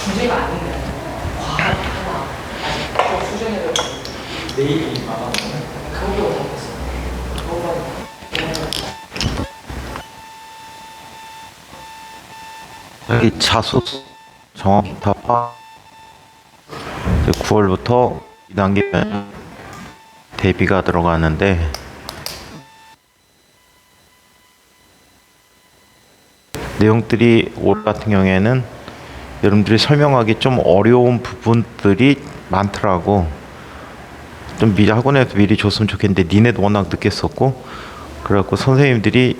주제가 아니면 과학 하나 아직 또 수정해야 될 내일이 아마 그거보다 못했어. 여기 자소 정확히 다 이제 9월부터 2단계 대비가 들어가는데 내용들이 올 같은 경우에는 여러분들이 설명하기 좀 어려운 부분들이 많더라고. 좀 미리 학원에서 미리 줬으면 좋겠는데 니네도 워낙 늦게 썼고 그래갖고 선생님들이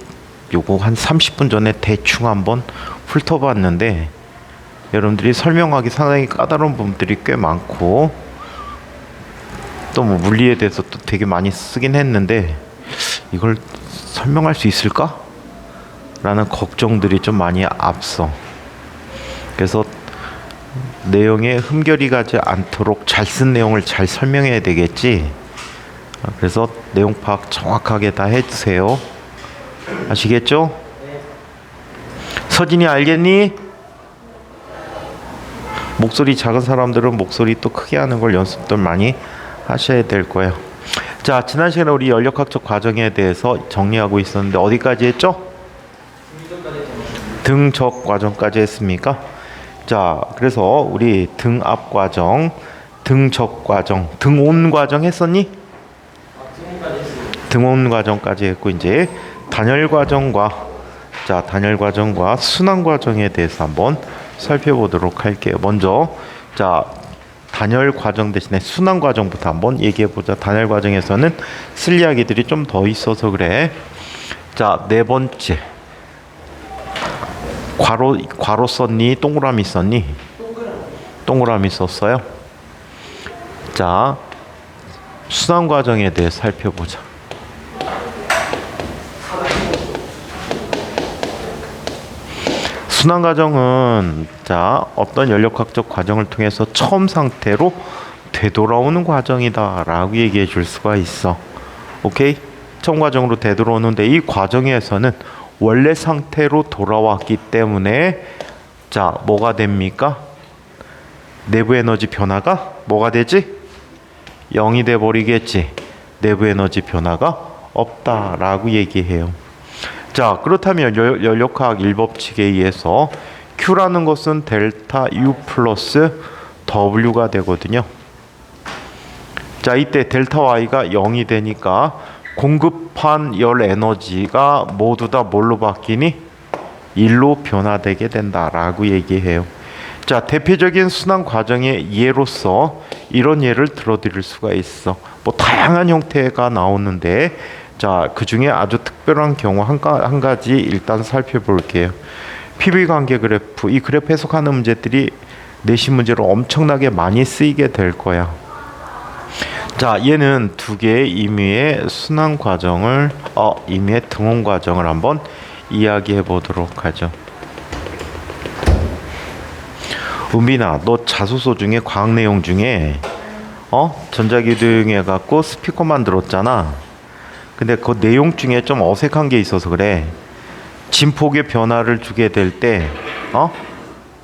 요거 한 30분 전에 대충 한번 훑어봤는데 여러분들이 설명하기 상당히 까다로운 부분들이 꽤 많고 또 뭐 물리에 대해서 또 되게 많이 쓰긴 했는데 이걸 설명할 수 있을까? 라는 걱정들이 좀 많이 앞서. 그래서 내용에 흠결이 가지 않도록 잘 쓴 내용을 잘 설명해야 되겠지. 그래서 내용 파악 정확하게 다 해주세요. 아시겠죠? 서진이 알겠니? 목소리 작은 사람들은 목소리 또 크게 하는 걸 연습들 많이 하셔야 될 거예요. 자, 지난 시간에 우리 연력학적 과정에 대해서 정리하고 있었는데 어디까지 했죠? 등적 과정까지 했습니까? 자, 그래서 우리 등압 과정, 등적 과정, 등온 과정 했었니? 등온 과정까지 했고 이제 단열 과정과 단열 과정과 순환 과정에 대해서 한번 살펴보도록 할게요. 먼저 단열 과정 대신에 순환 과정부터 한번 얘기해 보자. 단열 과정에서는 쓸 이야기들이 좀 더 있어서 그래. 자, 네 번째. 괄호 썼니? 동그라미 썼니? 동그라미 썼어요. 자, 순환 과정에 대해 살펴보자. 순환 과정은 어떤 연력학적 과정을 통해서 처음 상태로 되돌아오는 과정이다라고 얘기해 줄 수가 있어. 오케이? 처음 과정으로 되돌아오는데 이 과정에서는 원래 상태로 돌아왔기 때문에 뭐가 됩니까? 내부 에너지 변화가 뭐가 되지? 0이 돼 버리겠지. 내부 에너지 변화가 없다라고 얘기해요. 자, 그렇다면 연력학 1법칙에 의해서 Q라는 것은 델타 U 플러스 W가 되거든요. 자, 이때 델타 Y가 0이 되니까 공급한 열 에너지가 모두 다 뭘로 바뀌니? 1로 변화되게 된다라고 얘기해요. 자, 대표적인 순환 과정의 예로서 이런 예를 들어드릴 수가 있어. 뭐 다양한 형태가 나오는데 그 중에 아주 특별한 경우 한 가지 일단 살펴볼게요. PV 관계 그래프. 이 그래프 해석하는 문제들이 내신 문제로 엄청나게 많이 쓰이게 될 거야. 자, 얘는 두 개의 임의의 순환 과정을 임의의 등온 과정을 한번 이야기해 보도록 하죠. 은빈아, 너 자소서 중에 과학 내용 중에 전자기등 해갖고 스피커만 들었잖아. 근데 그 내용 중에 좀 어색한 게 있어서 그래. 진폭의 변화를 주게 될 때,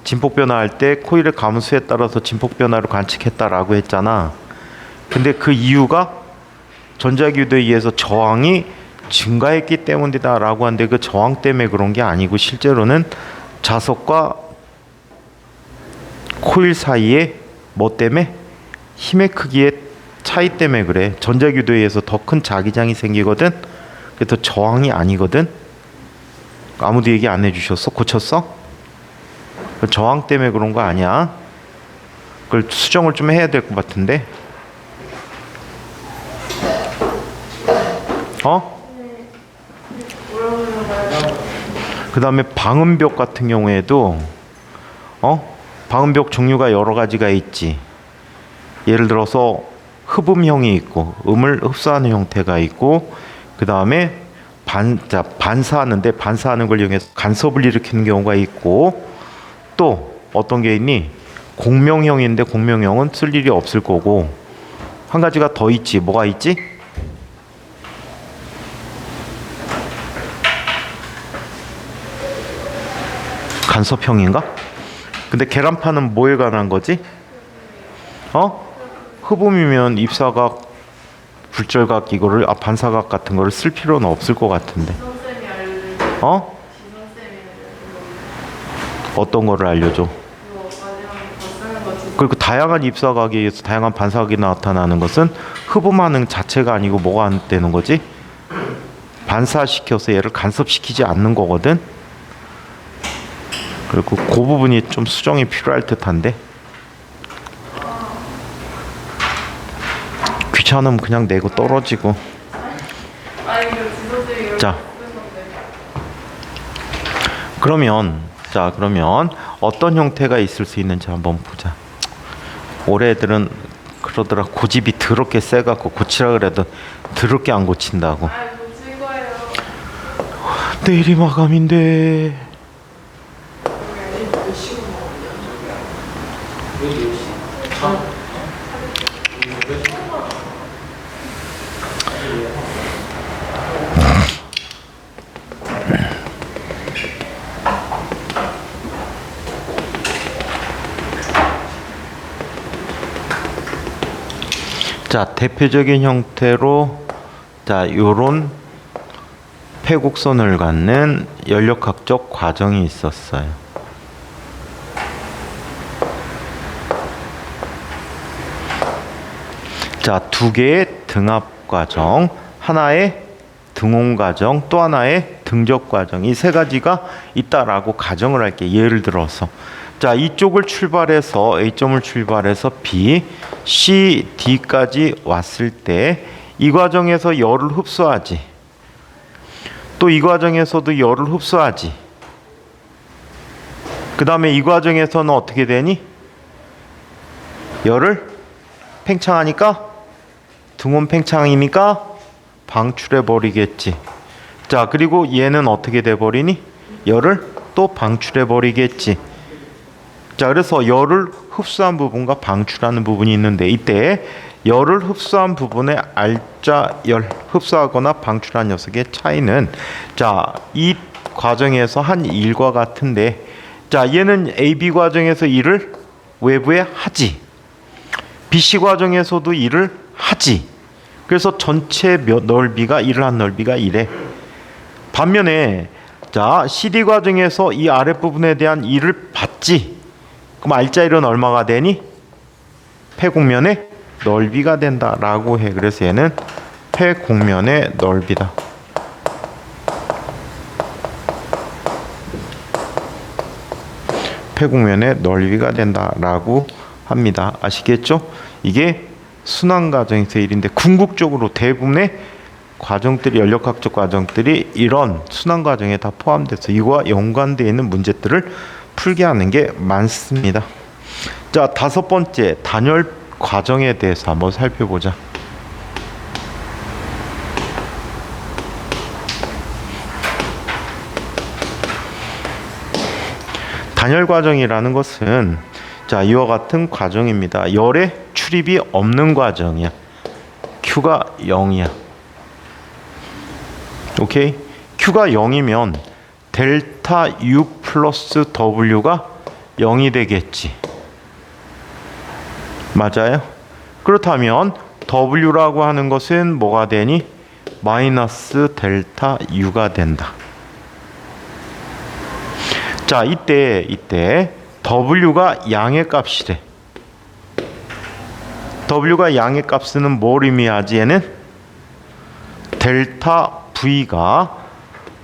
진폭 변화할 때 코일의 감수에 따라서 진폭 변화를 관측했다라고 했잖아. 근데 그 이유가 전자기도에 의해서 저항이 증가했기 때문이다라고 하는데 그 저항 때문에 그런 게 아니고 실제로는 자석과 코일 사이에 뭐 때문에? 힘의 크기의 차이 때문에 그래. 전자기도에 의해서 더 큰 자기장이 생기거든. 그래서 저항이 아니거든. 아무도 얘기 안 해주셨어? 고쳤어? 저항 때문에 그런 거 아니야. 그걸 수정을 좀 해야 될 것 같은데. 그 다음에 방음벽 같은 경우에도 방음벽 종류가 여러 가지가 있지. 예를 들어서 흡음형이 있고 음을 흡수하는 형태가 있고 그 다음에 반사하는데 반사하는 걸 이용해서 간섭을 일으키는 경우가 있고 또 어떤 게 있니? 공명형인데 공명형은 쓸 일이 없을 거고 한 가지가 더 있지. 뭐가 있지? 간섭형인가? 근데 계란판은 뭐에 관한 거지? 흡음이면 입사각, 굴절각 이거를 반사각 같은 거를 쓸 필요는 없을 것 같은데. 지선쌤이 알려준 지선쌤이 어떤 거를 알려줘? 그거 마지막에 다 쓰는 거 지선 그리고 다양한 입사각에 의해서 다양한 반사각이 나타나는 것은 흡음하는 자체가 아니고 뭐가 안 되는 거지? 반사시켜서 얘를 간섭시키지 않는 거거든. 그리고 그 부분이 좀 수정이 필요할 듯한데. 귀찮으면 그냥 내고 떨어지고. 아니 그 지선쌤이 이렇게 자. 쓴 건데 그러면 어떤 형태가 있을 수 있는지 한번 보자. 올해 애들은 그러더라. 고집이 더럽게 세갖고 고치라 그래도 더럽게 안 고친다고. 아 고칠 거예요. 내일이 마감인데. 자, 대표적인 형태로 요런 폐곡선을 갖는 연력학적 과정이 있었어요. 자, 두 개의 등압 과정, 하나의 등온 과정, 또 하나의 등적 과정, 이 세 가지가 있다라고 가정을 할게. 예를 들어서 자, 이쪽을 출발해서 A점을 출발해서 B, C, D까지 왔을 때 이 과정에서 열을 흡수하지. 또 이 과정에서도 열을 흡수하지. 그 다음에 이 과정에서는 어떻게 되니? 열을 팽창하니까 등온 팽창이니까 방출해 버리겠지. 자, 그리고 얘는 어떻게 돼 버리니? 열을 또 방출해 버리겠지. 자, 그래서 열을 흡수한 부분과 방출하는 부분이 있는데, 이때 열을 흡수한 부분의 알짜 열, 흡수하거나 방출한 녀석의 차이는 자, 이 과정에서 한 일과 같은데, 자, 얘는 AB 과정에서 일을 외부에 하지. BC 과정에서도 일을 하지. 그래서 전체 넓이가 일을 한 넓이가 이래. 반면에 자, CD 과정에서 이 아랫부분에 대한 일을 받지. 그럼 알짜 일은 얼마가 되니? 폐곡면의 넓이가 된다라고 해. 그래서 얘는 폐곡면의 넓이다. 폐곡면의 넓이가 된다라고 합니다. 아시겠죠? 이게 순환 과정에서 일인데, 궁극적으로 대부분의 과정들이, 연력학적 과정들이 이런 순환 과정에 다 포함돼서 이거와 연관되어 있는 문제들을 풀게 하는 게 많습니다. 자, 다섯 번째, 단열 과정에 대해서 한번 살펴보자. 단열 과정이라는 것은 자, 이와 같은 과정입니다. 열의 출입이 없는 과정이야. Q가 0이야. 오케이? Q가 0이면 델타 U 플러스 W가 0이 되겠지. 맞아요? 그렇다면 W라고 하는 것은 뭐가 되니? 마이너스 델타 U가 된다. 자, 이때 W가 양의 값이래. W가 양의 값은 뭘 의미하지? 얘는 델타 V가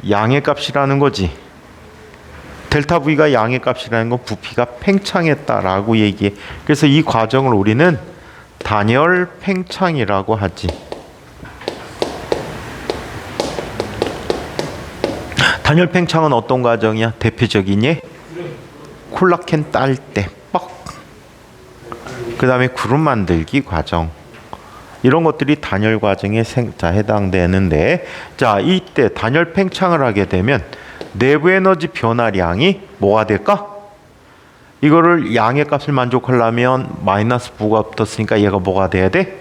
양의 값이라는 거지. 델타 V가 양의 값이라는 건 부피가 팽창했다라고 얘기해. 그래서 이 과정을 우리는 단열 팽창이라고 하지. 단열 팽창은 어떤 과정이야? 대표적인 예? 콜라겐 딸 때 뻑. 그 다음에 구름 만들기 과정. 이런 것들이 단열 과정에 해당되는데, 자, 이때 단열 팽창을 하게 되면 내부 에너지 변화량이 뭐가 될까? 이거를 양의 값을 만족하려면 마이너스 부가 붙었으니까 얘가 뭐가 돼야 돼?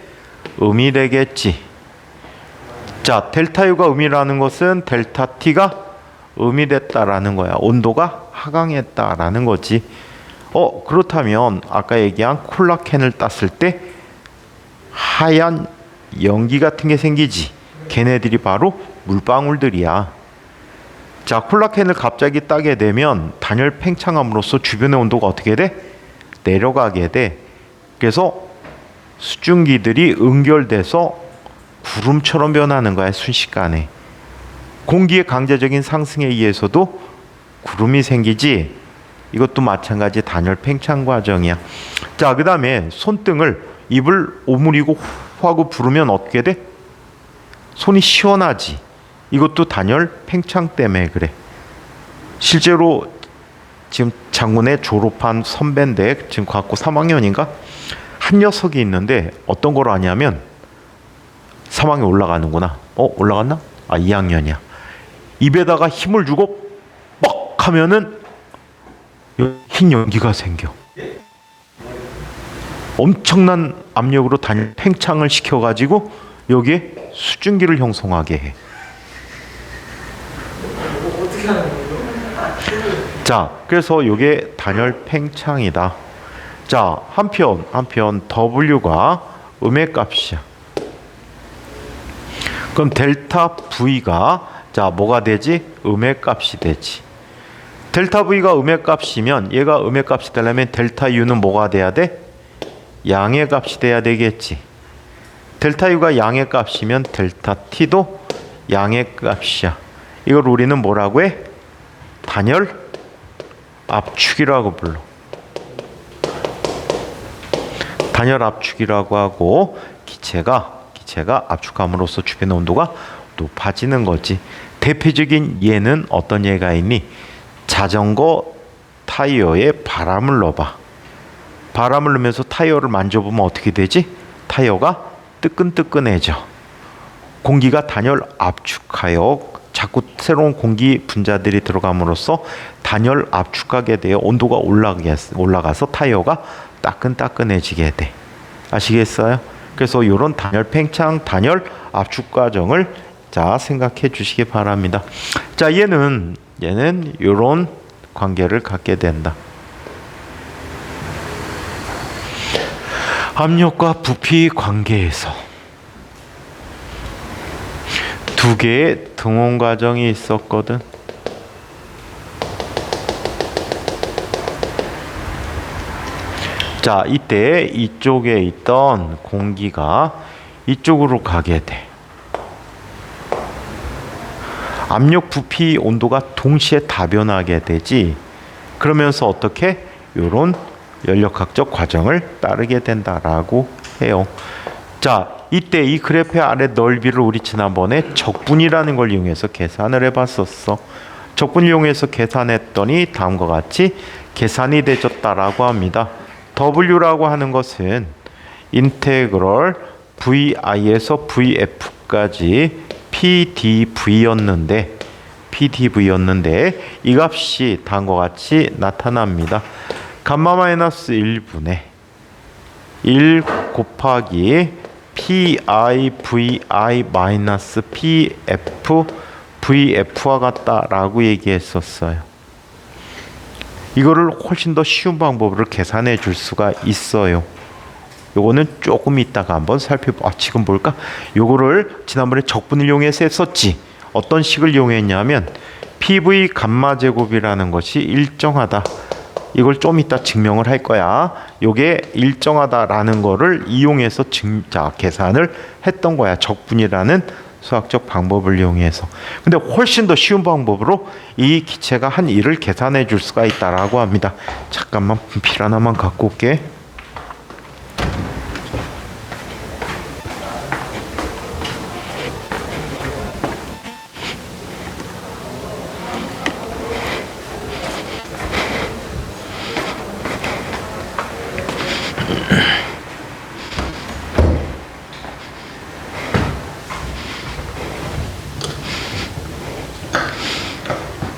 음이 되겠지. 자, 델타 U가 음이라는 것은 델타 T가 음이 됐다라는 거야. 온도가 하강했다라는 거지. 그렇다면 아까 얘기한 콜라캔을 땄을 때 하얀 연기 같은 게 생기지. 걔네들이 바로 물방울들이야. 자, 콜라캔을 갑자기 따게 되면 단열 팽창함으로써 주변의 온도가 어떻게 돼? 내려가게 돼. 그래서 수증기들이 응결돼서 구름처럼 변하는 거야, 순식간에. 공기의 강제적인 상승에 의해서도 구름이 생기지. 이것도 마찬가지 단열 팽창 과정이야. 자, 그 다음에 손등을 입을 오므리고 후 하고 부르면 어떻게 돼? 손이 시원하지. 이것도 단열 팽창 때문에 그래. 실제로 지금 장군에 졸업한 선배인데 지금 과학고 3학년인가? 한 녀석이 있는데 어떤 걸 하냐면 3학년 올라가는구나. 올라갔나? 2학년이야. 입에다가 힘을 주고 뻑 하면은 흰 연기가 생겨. 엄청난 압력으로 단열 팽창을 시켜가지고 여기에 수증기를 형성하게 해. 어떻게 하는 거예요? 자, 그래서 이게 단열 팽창이다. 자, 한편 W가 음의 값이야. 그럼 델타 V가 자 뭐가 되지? 음의 값이 되지. 델타 V가 음의 값이면 얘가 음의 값이 되려면 델타 U는 뭐가 돼야 돼? 양의 값이 돼야 되겠지. 델타 U가 양의 값이면 델타 T도 양의 값이야. 이걸 우리는 뭐라고 해? 단열 압축이라고 불러. 단열 압축이라고 하고 기체가 압축함으로써 주변의 온도가 높아지는 거지. 대표적인 예는 어떤 예가 있니? 자전거 타이어에 바람을 넣어봐. 바람을 넣으면서 타이어를 만져보면 어떻게 되지? 타이어가 뜨끈뜨끈해져. 공기가 단열 압축하여 자꾸 새로운 공기 분자들이 들어감으로써 단열 압축하게 되어 온도가 올라가서 타이어가 따끈따끈해지게 돼. 아시겠어요? 그래서 이런 단열 팽창, 단열 압축 과정을 자 생각해 주시기 바랍니다. 자, 얘는 이런 관계를 갖게 된다. 압력과 부피 관계에서 두 개의 등온 과정이 있었거든. 자, 이때 이쪽에 있던 공기가 이쪽으로 가게 돼. 압력, 부피, 온도가 동시에 다변하게 되지. 그러면서 어떻게? 요런 연력학적 과정을 따르게 된다라고 해요. 자, 이때 이 그래프의 아래 넓이를 우리 지난번에 적분이라는 걸 이용해서 계산을 해봤었어. 적분을 이용해서 계산했더니 다음과 같이 계산이 되졌다라고 합니다. W라고 하는 것은 인테그럴 VI에서 VF까지 PdV였는데 이 값이 다음과 같이 나타납니다. 감마 마이너스 1분의 1 곱하기 PIVI 마이너스 PF VF와 같다라고 얘기했었어요. 이거를 훨씬 더 쉬운 방법으로 계산해 줄 수가 있어요. 요거는 조금 이따가 한번 지금 볼까? 요거를 지난번에 적분을 이용해서 했었지. 어떤 식을 이용했냐면 PV 감마 제곱이라는 것이 일정하다. 이걸 좀 이따 증명을 할 거야. 요게 일정하다라는 거를 이용해서 계산을 했던 거야. 적분이라는 수학적 방법을 이용해서. 근데 훨씬 더 쉬운 방법으로 이 기체가 한 일을 계산해 줄 수가 있다라고 합니다. 잠깐만 분필 하나만 갖고 올게.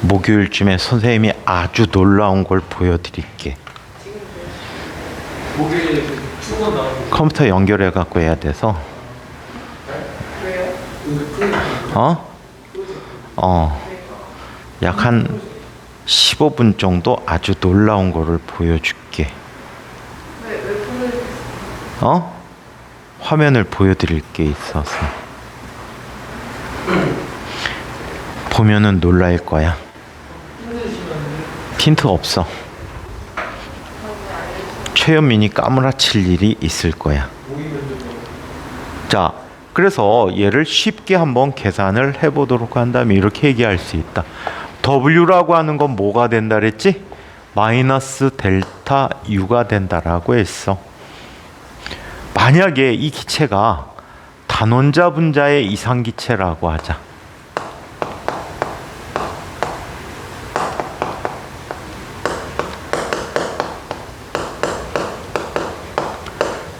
목요일쯤에 선생님이 아주 놀라운 걸 보여드릴게. 목요일에 수건 나오는 컴퓨터 연결해 갖고 해야 돼서. 왜요? 약 한 15분 정도 아주 놀라운 거를 보여줄게. 왜 보내주세요? 화면을 보여드릴 게 있어서. 보면은 놀랄 거야. 힌트 없어. 최현민이 까무라칠 일이 있을 거야. 자, 그래서 얘를 쉽게 한번 계산을 해보도록 한다면 이렇게 얘기할 수 있다. W라고 하는 건 뭐가 된다 그랬지? 마이너스 델타 U가 된다라고 했어. 만약에 이 기체가 단원자 분자의 이상기체라고 하자.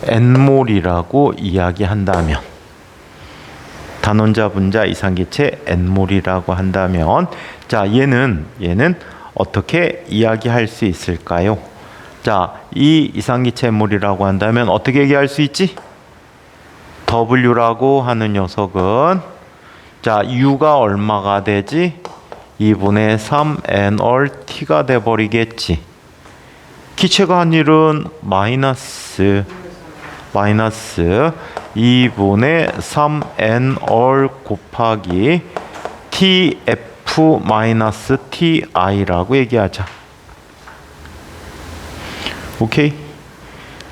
N몰이라고 이야기한다면, 단원자 분자 이상기체 N몰이라고 한다면, 자, 얘는 어떻게 이야기할 수 있을까요? 자, 이 이상기체 N몰이라고 한다면 어떻게 얘기할 수 있지? W라고 하는 녀석은, 자, U가 얼마가 되지? 2분의 3 N올 T가 돼버리겠지. 기체가 한 일은 마이너스 2분의 3n올 곱하기 tf-ti라고 얘기하자. 오케이?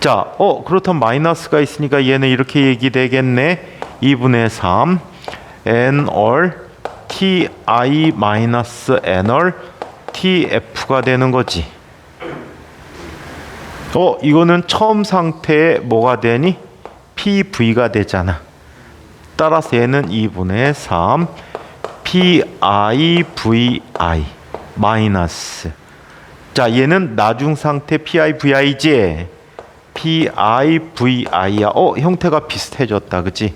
자, 그렇다면 마이너스가 있으니까 얘는 이렇게 얘기되겠네. 2분의 3 n올 ti-n올 tf가 되는 거지. 이거는 처음 상태에 뭐가 되니? PV가 되잖아. 따라서 얘는 2분의 3 PIVI 마이너스. 자, 얘는 나중 상태 PIVI지? PIVI야. 형태가 비슷해졌다. 그치?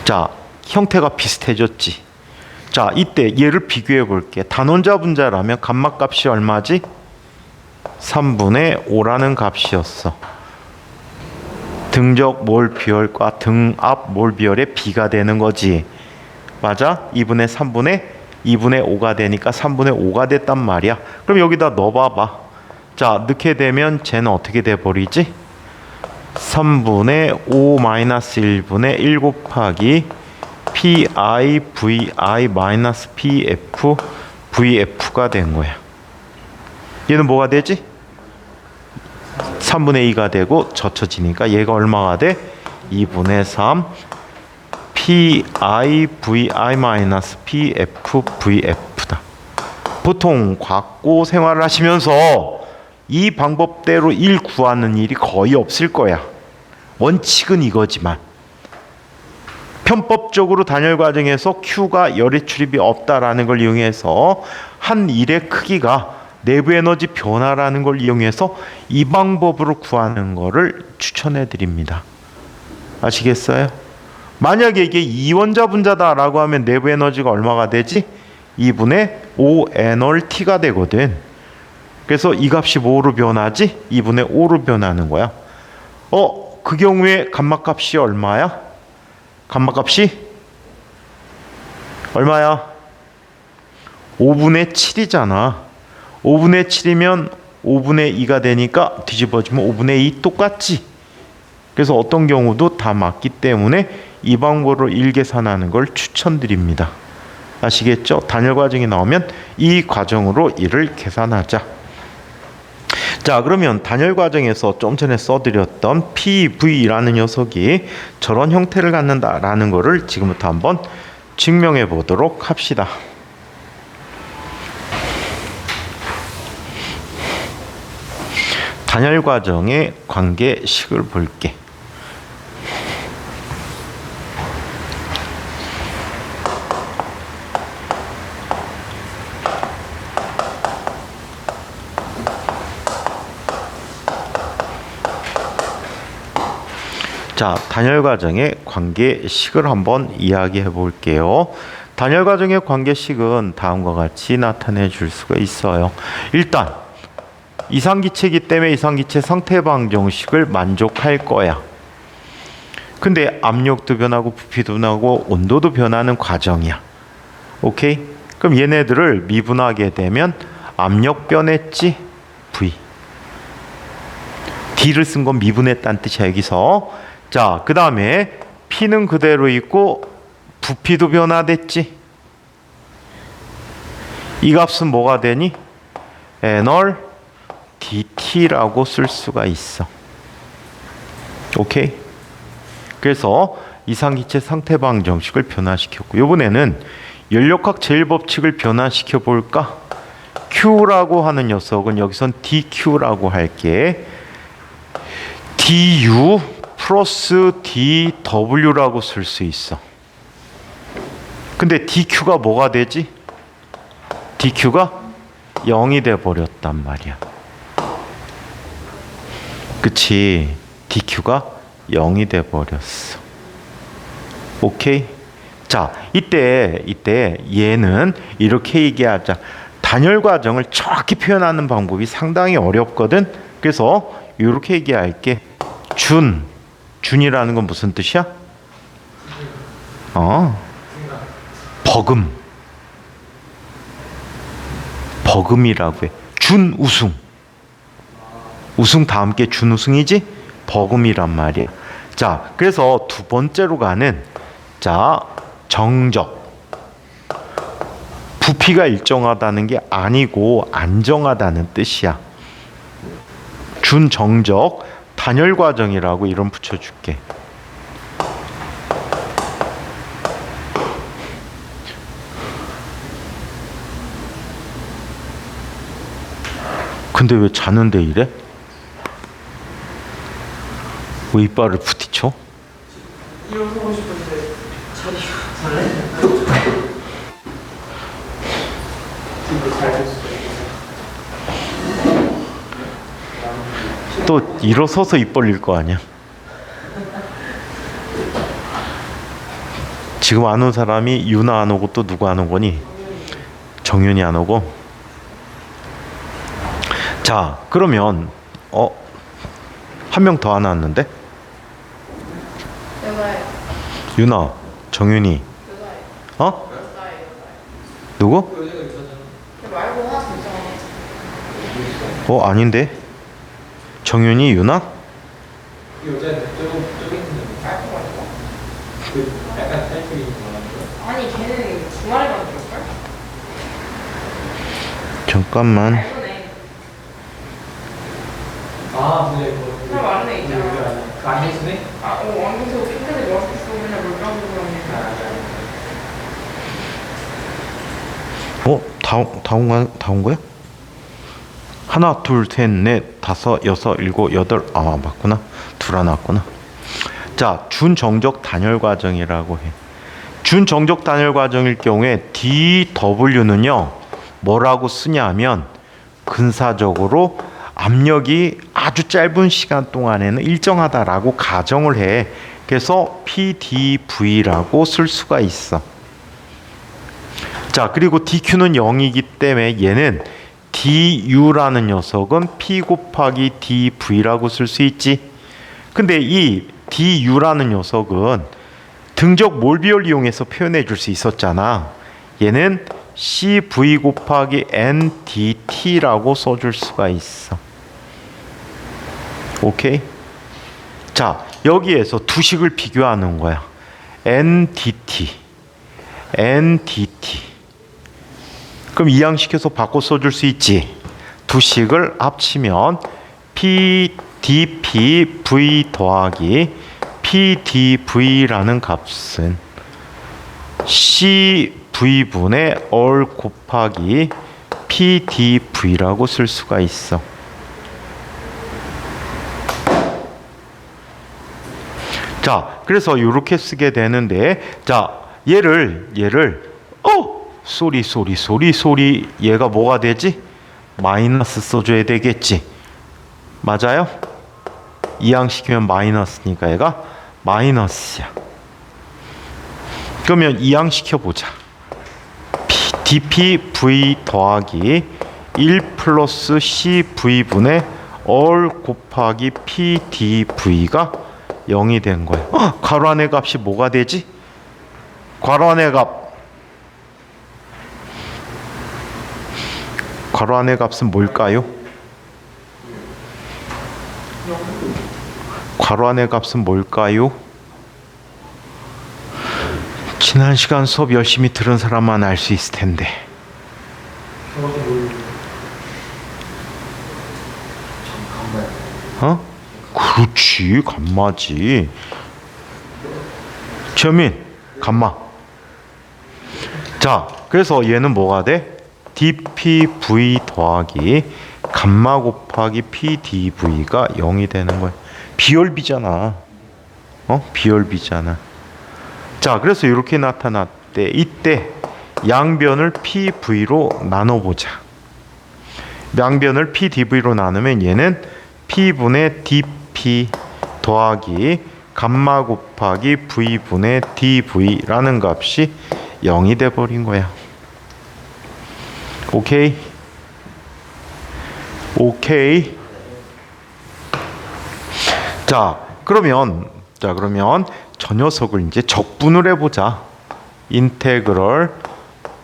자, 형태가 비슷해졌지? 자, 이때 얘를 비교해 볼게. 단원자 분자라면 감마값이 얼마지? 3분의 5라는 값이었어. 등적 몰 비율과 등압 몰 비율의 비가 되는 거지. 맞아? 2분의 3분의 2분의 5가 되니까 3분의 5가 됐단 말이야. 그럼 여기다 넣어봐봐. 자, 넣게 되면 쟤는 어떻게 돼버리지? 3분의 5 마이너스 1분의 1 곱하기 PIVI 마이너스 PF VF가 된 거야. 얘는 뭐가 되지? 3분의 2가 되고 젖혀지니까 얘가 얼마가 돼? 2분의 3 PIVI 마이너스 PF VF다. 보통 과학고 생활을 하시면서 이 방법대로 1 구하는 일이 거의 없을 거야. 원칙은 이거지만 편법적으로 단열 과정에서 Q가 열의 출입이 없다라는 걸 이용해서 한 일의 크기가 내부 에너지 변화라는 걸 이용해서 이 방법으로 구하는 거를 추천해 드립니다. 아시겠어요? 만약에 이게 이원자 분자다라고 하면 내부 에너지가 얼마가 되지? 2분의 5n올 T가 되거든. 그래서 이 값이 뭐로 변하지? 2분의 5로 변하는 거야. 그 경우에 감마값이 얼마야? 감마값이 얼마야? 5분의 7이잖아. 5분의 7이면 5분의 2가 되니까 뒤집어지면 5분의 2 똑같지. 그래서 어떤 경우도 다 맞기 때문에 이 방법으로 일 계산하는 걸 추천드립니다. 아시겠죠? 단열 과정이 나오면 이 과정으로 일을 계산하자. 자, 그러면 단열 과정에서 좀 전에 써드렸던 PV라는 녀석이 저런 형태를 갖는다라는 것을 지금부터 한번 증명해 보도록 합시다. 단열 과정의 관계식을 볼게. 자, 단열 과정의 관계식을 한번 이야기해 볼게요. 단열 과정의 관계식은 다음과 같이 나타내 줄 수가 있어요. 일단 이상기체이기 때문에 이상기체 상태방정식을 만족할 거야. 근데 압력도 변하고 부피도 변하고 온도도 변하는 과정이야. 오케이? 그럼 얘네들을 미분하게 되면 압력 변했지? V. D를 쓴 건 미분했다는 뜻이야 여기서. 자, 그 다음에 P는 그대로 있고 부피도 변화됐지? 이 값은 뭐가 되니? nR dT라고 쓸 수가 있어. 오케이? 그래서 이상기체 상태방 정식을 변화시켰고, 이번에는 연력학 제일법칙을 변화시켜 볼까? Q라고 하는 녀석은 여기선 DQ라고 할게. DU 플러스 DW라고 쓸 수 있어. 근데 DQ가 뭐가 되지? DQ가 0이 돼 버렸단 말이야. 그치? DQ가 0이 돼 버렸어. 오케이? 자, 이때 얘는 이렇게 얘기하자. 단열 과정을 정확히 표현하는 방법이 상당히 어렵거든. 그래서 이렇게 얘기할게. 준이라는 건 무슨 뜻이야? 버금이라고 해. 준우승. 우승 다음 게 준우승이지? 버금이란 말이야. 자, 그래서 두 번째로 가는 자, 정적. 부피가 일정하다는 게 아니고 안정하다는 뜻이야. 준정적 단열 과정이라고 이름 붙여줄게. 근데 왜 자는데 이래? 왜 이빨을 부딪혀? 일어서고 싶은데 잘래? 잘 됐어. 또 일어서서 입 벌릴 거 아니야? 지금 안 온 사람이 유나 안 오고 또 누구 안 오거니? 정윤이 안 오고. 자, 그러면 한 명 더 안 왔는데? 여자예요. 유나, 정윤이. 여자예요. 여자예요. 누구? 근데 말고 하나 더 있잖아. 아닌데? 정윤이, 유나? 여자는 저기 있는 깔끔하고 그 약간 살짝이 아니 걔는 주말에 가는 걸걸? 잠깐만. 알고네. 근데 그럼 아는 애 있잖아. 그 안녕수네? 왕동서 핑크색 머리 쓰고 맨날 몰빵 보고 하는 다 온 거야? 하나, 둘, 셋, 넷, 다섯, 여섯, 일곱, 여덟. 맞구나. 둘 안 왔구나. 자, 준정적 단열 과정이라고 해. 준정적 단열 과정일 경우에 DW는요, 뭐라고 쓰냐 하면 근사적으로 압력이 아주 짧은 시간 동안에는 일정하다라고 가정을 해. 그래서 PDV라고 쓸 수가 있어. 자, 그리고 DQ는 0이기 때문에 얘는 DU라는 녀석은 P 곱하기 DV라고 쓸 수 있지. 근데 이 DU라는 녀석은 등적 몰비율 이용해서 표현해 줄 수 있었잖아. 얘는 CV 곱하기 NDT라고 써줄 수가 있어. 오케이? 자, 여기에서 두 식을 비교하는 거야. NDT. 그럼 이항시켜서 바꿔 써줄 수 있지. 두 식을 합치면 PDPV 더하기 PDV라는 값은 CV분의 R 곱하기 PDV라고 쓸 수가 있어. 자, 그래서 이렇게 쓰게 되는데, 자, 얘를 소리 얘가 뭐가 되지? 마이너스 써줘야 되겠지. 맞아요? 이항시키면 마이너스니까 얘가 마이너스야. 그러면 이항시켜 보자. DPV 더하기 1 플러스 CV분의 R 곱하기 PDV가 0이 된 거예요. 괄호 안의 값이 뭐가 되지? 괄호 안의 값. 괄호 안의 값은 뭘까요? 괄호 안의 값은 뭘까요? 지난 시간 수업 열심히 들은 사람만 알 수 있을 텐데. 저것도 모르고. 어? 그렇지, 감마지. 최민, 감마. 자, 그래서 얘는 뭐가 돼? dpv 더하기 감마 곱하기 pdv가 0이 되는 거야. 비열비잖아. 비열비잖아. 자, 그래서 이렇게 나타났대. 이때 양변을 pv로 나눠보자. 양변을 pdv로 나누면 얘는 p분의 dp 더하기 감마 곱하기 v분의 dv라는 값이 0이 돼버린 거야. 오케이? 오케이? 자, 그러면 저 녀석을 이제 적분을 해보자. 인테그럴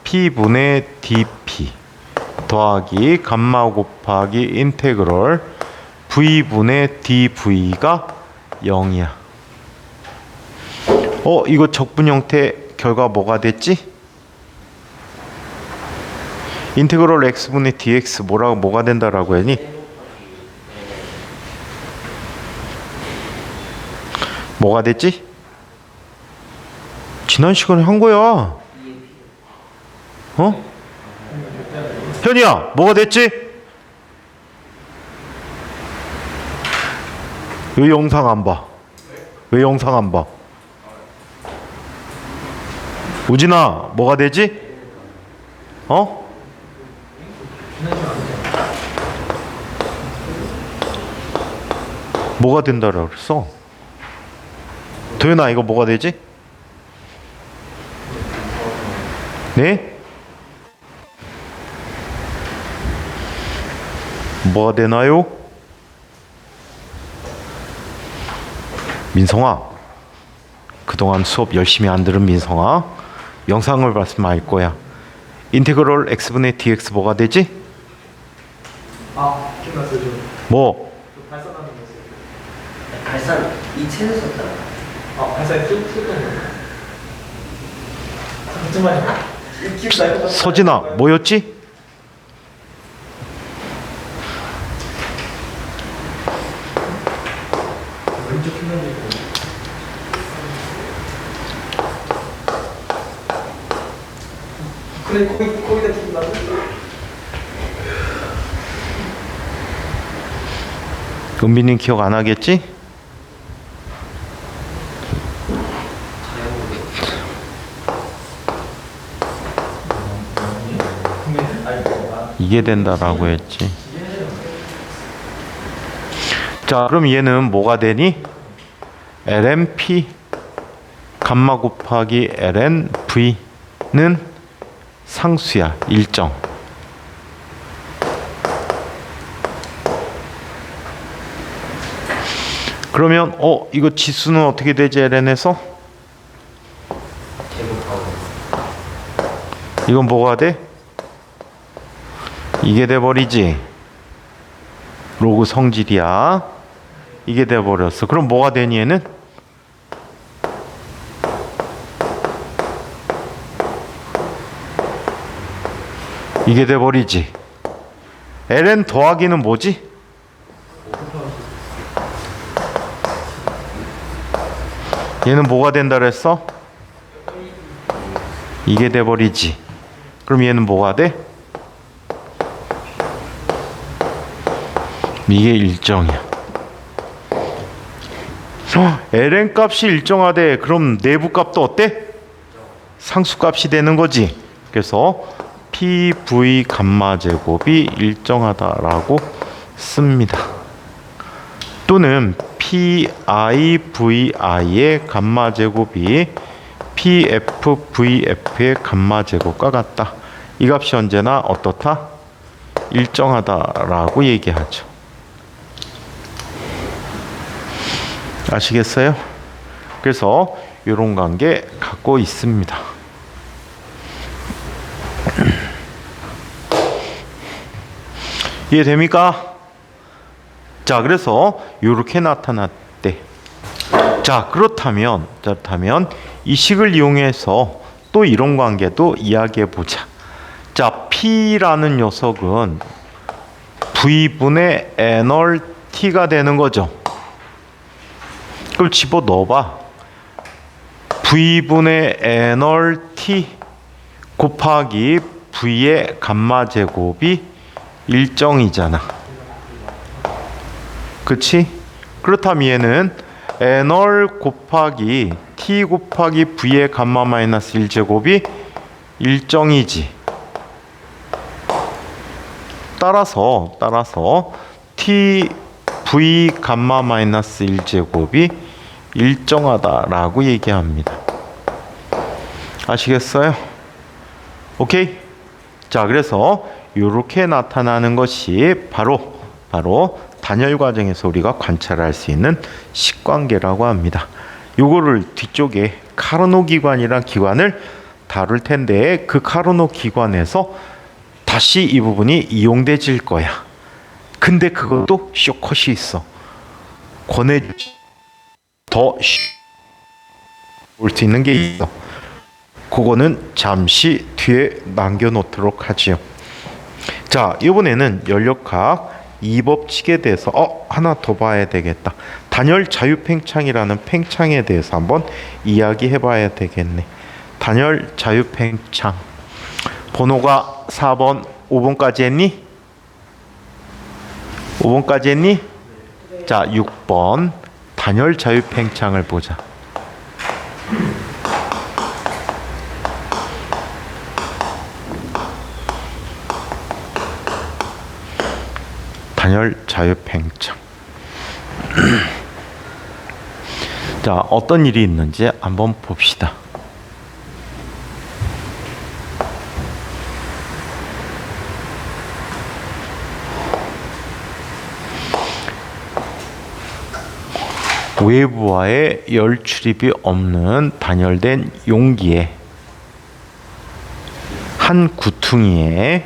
p분의 dp 더하기 감마 곱하기 인테그럴 v분의 dv가 0이야. 이거 적분 형태 결과 뭐가 됐지? 인테그럴 x분의 dx 뭐가 된다라고 했니? 뭐가 됐지? 지난 시간에 한 거야. 현이야, 뭐가 됐지? 왜 영상 안 봐? 왜 영상 안 봐? 우진아, 뭐가 되지? 뭐가 된다라고 그랬어? 도현아, 이거 뭐가 되지? 네? 뭐가 되나요? 민성아, 그동안 수업 열심히 안 들은 민성아, 영상을 봤으면 알 거야. 인테그럴 x분의 dx 뭐가 되지? 기억났어요. 뭐? 발산하는 모습. 발산 이 책을 썼다. 발산에 쓸던 거. 잠깐만요. 서진아, 뭐였지? 왼쪽 휴면도 있고. 그래, 거기다 기억나서. 은빈님 기억 안 하겠지? 이게 된다라고 했지. 자, 그럼 얘는 뭐가 되니? lnp 감마 곱하기 lnv는 상수야, 일정. 그러면 이거 지수는 어떻게 되지? ln에서? 이건 뭐가 돼? 이게 돼버리지. 로그 성질이야. 이게 돼버렸어. 그럼 뭐가 되니 얘는? 이게 돼버리지. ln 더하기는 뭐지? 얘는 뭐가 된다 그랬어? 이게 돼버리지. 그럼 얘는 뭐가 돼? 이게 일정이야. ln 값이 일정하대. 그럼 내부 값도 어때? 상수 값이 되는 거지. 그래서 pv 감마 제곱이 일정하다라고 씁니다. 또는 piv이의 감마 제곱이 pfvf의 감마 제곱과 같다. 이 값이 언제나 어떻다? 일정하다라고 얘기하죠. 아시겠어요? 그래서 이런 관계 갖고 있습니다. 이해됩니까? 자, 그래서 이렇게 나타났대. 자, 그렇다면 이 식을 이용해서 또 이런 관계도 이야기해 보자. 자, P라는 녀석은 V분의 N월 T가 되는 거죠. 그걸 집어 넣어봐. V분의 N월 T 곱하기 V의 감마 제곱이 일정이잖아. 그치? 그렇다면 얘는 N월 곱하기 T 곱하기 V의 감마 마이너스 1제곱이 일정이지. 따라서 T V 감마 마이너스 1제곱이 일정하다라고 얘기합니다. 아시겠어요? 오케이? 자, 그래서 이렇게 나타나는 것이 바로 단열 과정에서 우리가 관찰할 수 있는 식관계라고 합니다. 요거를 뒤쪽에 카르노 기관이란 기관을 다룰 텐데 그 카르노 기관에서 다시 이 부분이 이용돼질 거야. 근데 그것도 쇼컷이 있어. 권해주지. 더 볼 수 있는 게 있어. 그거는 잠시 뒤에 남겨놓도록 하지요. 자, 이번에는 연력학 2법칙에 대해서 하나 더 봐야 되겠다. 단열 자유팽창이라는 팽창에 대해서 한번 이야기해 봐야 되겠네. 단열 자유팽창 번호가 4번 5번까지 했니? 5번까지 했니? 자, 6번 단열 자유팽창을 보자. 단열 자유팽창. 자, 어떤 일이 있는지 한번 봅시다. 외부와의 열 출입이 없는 단열된 용기에 한 구퉁이에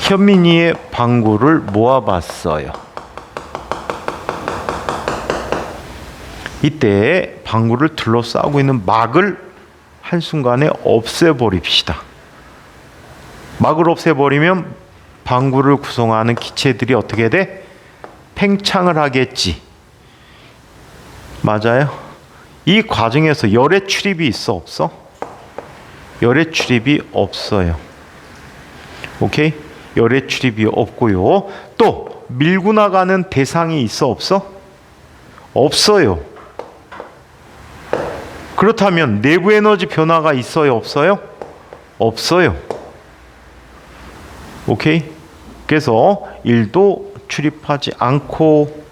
현민이의 방구를 모아봤어요. 이때 방구를 둘러싸고 있는 막을 한순간에 없애버립시다. 막을 없애버리면 방구를 구성하는 기체들이 어떻게 돼? 팽창을 하겠지. 맞아요? 이 과정에서 열의 출입이 있어 없어? 열의 출입이 없어요. 오케이? 열의 출입이 없고요. 또 밀고 나가는 대상이 있어 없어? 없어요. 그렇다면 내부 에너지 변화가 있어요 없어요? 없어요. 오케이? 그래서 열도 출입하지 않고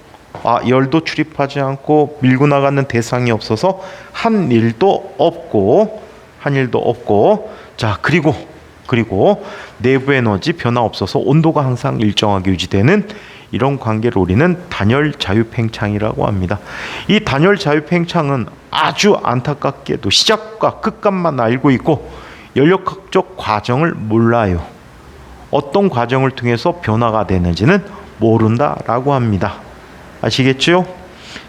밀고 나가는 대상이 없어서 한 일도 없고 자, 그리고 내부 에너지 변화 없어서 온도가 항상 일정하게 유지되는 이런 관계를 우리는 단열 자유팽창이라고 합니다. 이 단열 자유팽창은 아주 안타깝게도 시작과 끝값만 알고 있고 연력학적 과정을 몰라요. 어떤 과정을 통해서 변화가 되는지는 모른다라고 합니다. 아시겠죠?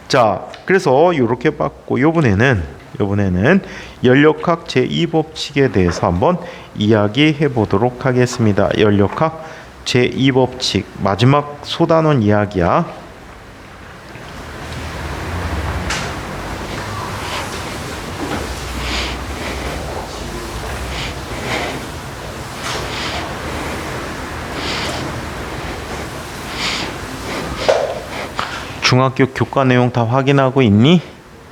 자, 그래서 이렇게 봤고 이번에는 연력학 제2법칙에 대해서 한번 이야기해 보도록 하겠습니다. 연력학 제2법칙 마지막 소단원 이야기야. 중학교 교과 내용 다 확인하고 있니?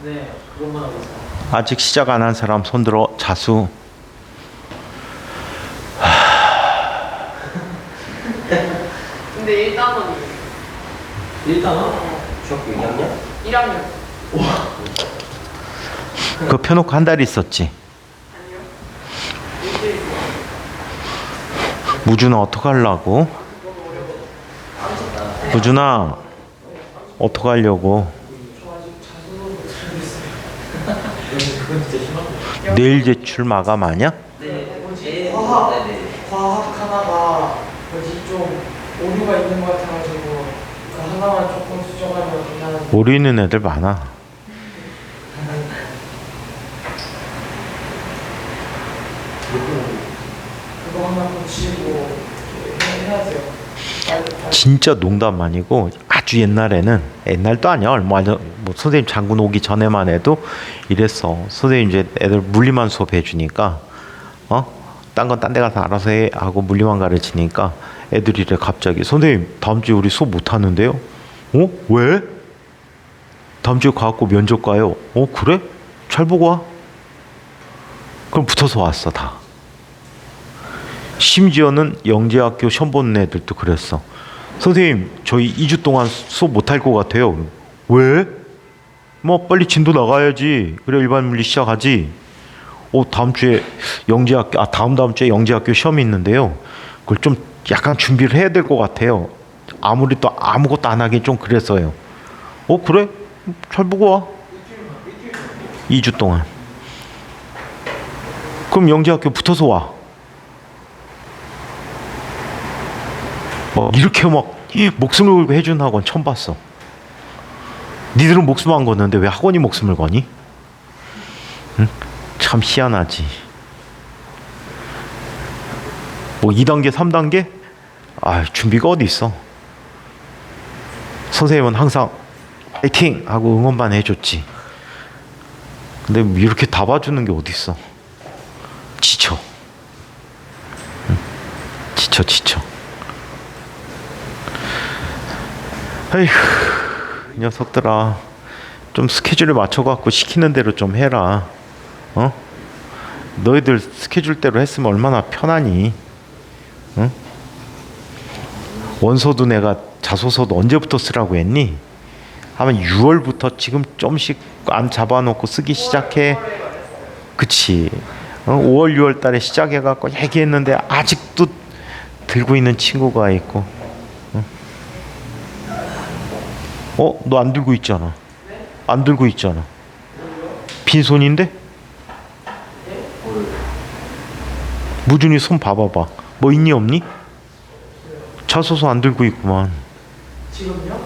네, 그것만 하고 있어요. 아직 시작 안 한 사람 손들어. 자수. 근데 1단원이 일단은 중학교 2학년? 1학년. 그거 펴놓고 한 달 있었지. 아니요. 일주일. 무준아 어떡하려고? 무준아 어떻게 하려고? 저 아직 자소서 못하고 있어요. 그건 진짜 심한데. 내일 제출 마감 아니야? 뭐지? 과학 하나가 뭐지 좀 오류가 있는 것 같아가지고 그 하나만 조금 수정하면 된다는. 오류 있는 애들 많아. 그거 하나 고치고 해야 돼요. 빨리. 진짜 농담 아니고 아주 옛날도 아니야. 얼마 전 뭐 선생님 장군 오기 전에만 해도 이랬어. 선생님 이제 애들 물리만 수업해 주니까 딴 건 딴 데 가서 알아서 해 하고 물리만 가르치니까 애들이 이래 갑자기 선생님 다음 주에 우리 수업 못 하는데요? 왜? 다음 주에 과학고 면접 가요. 그래? 잘 보고 와. 그럼 붙어서 왔어 다. 심지어는 영재학교 시험 보는 애들도 그랬어. 선생님 저희 2주 동안 수업 못 할 것 같아요. 왜? 뭐 빨리 진도 나가야지. 그래 일반 물리 시작하지. 다음 주에 다음 주에 영재학교 시험이 있는데요. 그걸 좀 약간 준비를 해야 될 것 같아요. 아무리 또 아무것도 안 하긴 좀 그랬어요. 그래? 잘 보고 와. 2주 동안. 그럼 영재학교 붙어서 와. 이렇게 막 목숨을 걸고 해준 학원 처음 봤어. 니들은 목숨 안 걷는데 왜 학원이 목숨을 거니? 응? 참 희한하지. 2단계, 3단계? 준비가 어디 있어. 선생님은 항상 파이팅! 하고 응원만 해줬지. 근데 이렇게 다 봐주는 게 어디 있어. 지쳐. 응? 지쳐. 에휴, 이 녀석들아, 좀 스케줄에 맞춰갖고 시키는 대로 좀 해라. 너희들 스케줄대로 했으면 얼마나 편하니? 응? 원서도 내가 자소서도 언제부터 쓰라고 했니? 하면 6월부터 지금 좀씩 안 잡아놓고 쓰기 시작해. 그치? 5월, 6월 달에 시작해갖고 얘기했는데 아직도 들고 있는 친구가 있고. 너 안 들고 있잖아. 안 들고 있잖아. 빈손인데? 무준이 손 봐봐봐. 뭐 있니 없니? 자소서 안 들고 있구만. 지금요?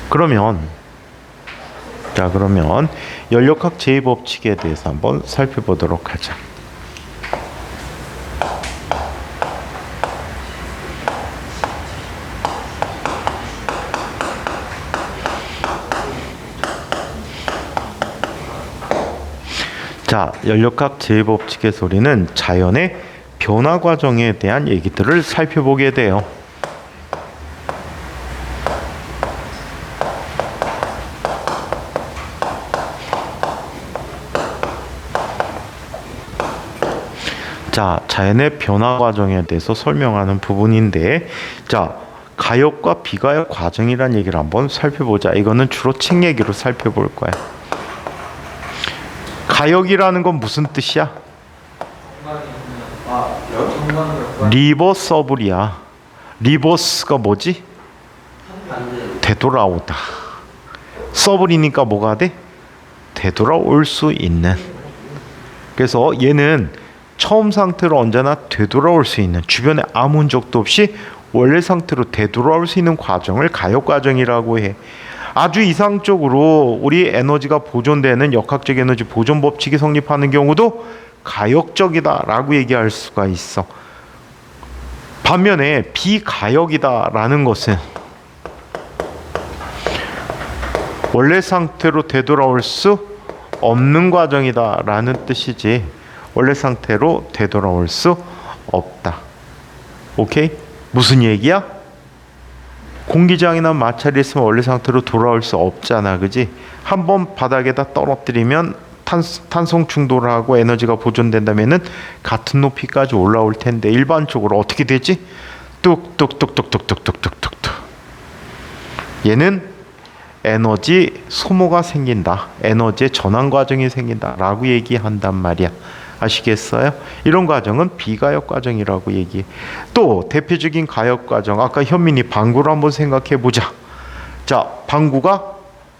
그러면 연력학 제2법칙에 대해서 한번 살펴보도록 하자. 연력학 제2법칙에서 우리는 자연의 변화 과정에 대한 얘기들을 살펴보게 돼요. 자연의 변화 과정에 대해서 설명하는 부분인데, 가역과 비가역 과정이라는 얘기를 한번 살펴보자. 이거는 주로 책 얘기로 살펴볼 거야. 가역이라는 건 무슨 뜻이야? 리버서블이야. 리버스가 뭐지? 되돌아오다. 서블이니까 뭐가 돼? 되돌아올 수 있는. 그래서 얘는 처음 상태로 언제나 되돌아올 수 있는, 주변에 아무 흔적도 없이 원래 상태로 되돌아올 수 있는 과정을 가역 과정이라고 해. 아주 이상적으로 우리 에너지가 보존되는 역학적 에너지 보존 법칙이 성립하는 경우도 가역적이다라고 얘기할 수가 있어. 반면에 비가역이다라는 것은 원래 상태로 되돌아올 수 없는 과정이다라는 뜻이지, 원래 상태로 되돌아올 수 없다. 오케이? 무슨 얘기야? 공기장이나 마찰이 있으면 원래 상태로 돌아올 수 없잖아, 그지? 한번 바닥에다 떨어뜨리면 탄성 충돌을 하고 에너지가 보존된다면은 같은 높이까지 올라올 텐데 일반적으로 어떻게 되지? 뚝뚝뚝뚝뚝뚝뚝뚝뚝. 얘는 에너지 소모가 생긴다, 에너지의 전환 과정이 생긴다라고 얘기한단 말이야. 아시겠어요? 이런 과정은 비가역 과정이라고 얘기해. 또 대표적인 가역 과정, 아까 현민이 방구를 한번 생각해 보자. 자, 방구가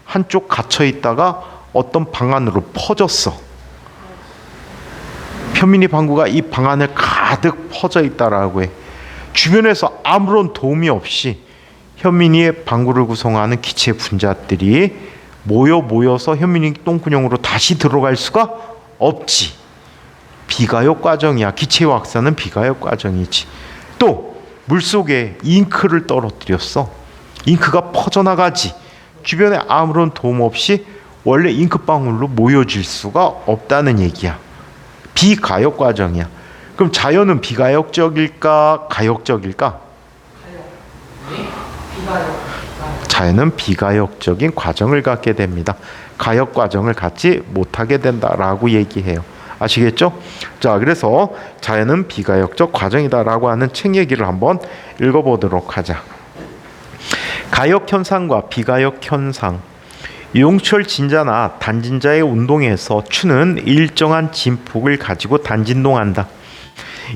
한쪽 갇혀 있다가 어떤 방 안으로 퍼졌어. 현민이 방구가 이 방 안에 가득 퍼져 있다라고 해. 주변에서 아무런 도움이 없이 현민이의 방구를 구성하는 기체 분자들이 모여서 현민이 똥구녕으로 다시 들어갈 수가 없지. 비가역 과정이야. 기체 확산은 비가역 과정이지. 또 물속에 잉크를 떨어뜨렸어. 잉크가 퍼져나가지. 주변에 아무런 도움 없이 원래 잉크방울로 모여질 수가 없다는 얘기야. 비가역 과정이야. 그럼 자연은 비가역적일까 가역적일까? 비가역. 자연은 비가역적인 과정을 갖게 됩니다. 가역 과정을 갖지 못하게 된다라고 얘기해요. 아시겠죠? 자, 그래서 자연은 비가역적 과정이다라고 하는 책 얘기를 한번 읽어보도록 하자. 가역 현상과 비가역 현상. 용철 진자나 단진자의 운동에서 추는 일정한 진폭을 가지고 단진동한다.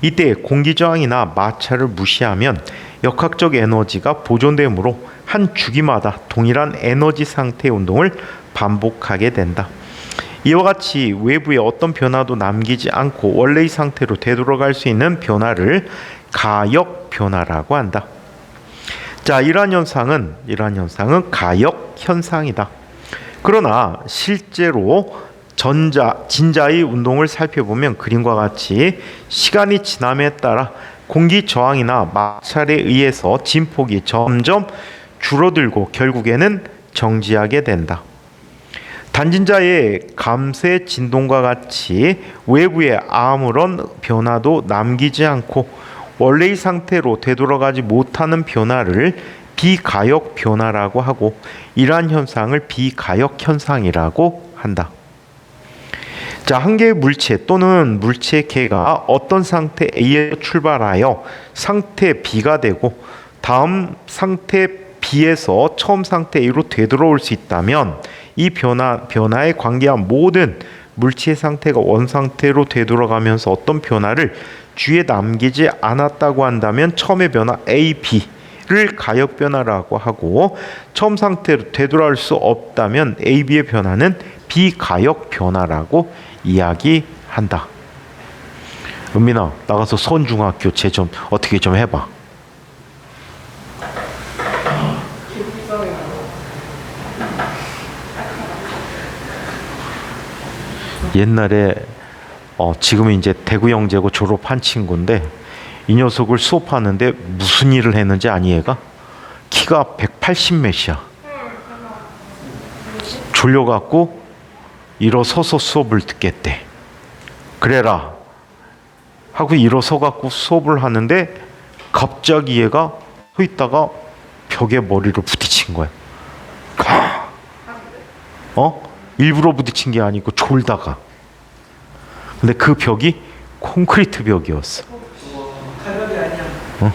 이때 공기 저항이나 마찰을 무시하면 역학적 에너지가 보존되므로 한 주기마다 동일한 에너지 상태의 운동을 반복하게 된다. 이와 같이 외부에 어떤 변화도 남기지 않고 원래의 상태로 되돌아갈 수 있는 변화를 가역 변화라고 한다. 자, 이러한 현상은 가역 현상이다. 그러나 실제로 진자의 운동을 살펴보면 그림과 같이 시간이 지남에 따라 공기 저항이나 마찰에 의해서 진폭이 점점 줄어들고 결국에는 정지하게 된다. 단진자의 감쇄 진동과 같이 외부에 아무런 변화도 남기지 않고 원래의 상태로 되돌아가지 못하는 변화를 비가역 변화라고 하고, 이러한 현상을 비가역 현상이라고 한다. 자, 한 개의 물체 또는 물체 개가 어떤 상태 A에 출발하여 상태 B가 되고 다음 상태 B에서 처음 상태 A로 되돌아올 수 있다면 이 변화에 관계한 모든 물체의 상태가 원상태로 되돌아가면서 어떤 변화를 주위에 남기지 않았다고 한다면 처음의 변화 A, B를 가역 변화라고 하고, 처음 상태로 되돌아올 수 없다면 A, B의 변화는 비가역 변화라고 이야기한다. 은민아, 나가서 선중학교 제 좀 어떻게 좀 해봐. 옛날에 지금은 이제 대구영재고 졸업한 친구인데 이 녀석을 수업하는데 무슨 일을 했는지 아니? 얘가 키가 180 몇이야. 졸려갖고 일어서서 수업을 듣겠대. 그래라 하고 일어서갖고 수업을 하는데 갑자기 얘가 서 있다가 벽에 머리를 부딪힌 거야. 일부러 부딪힌 게 아니고 졸다가. 근데 그 벽이 콘크리트 벽이었어. 가격이 아니야.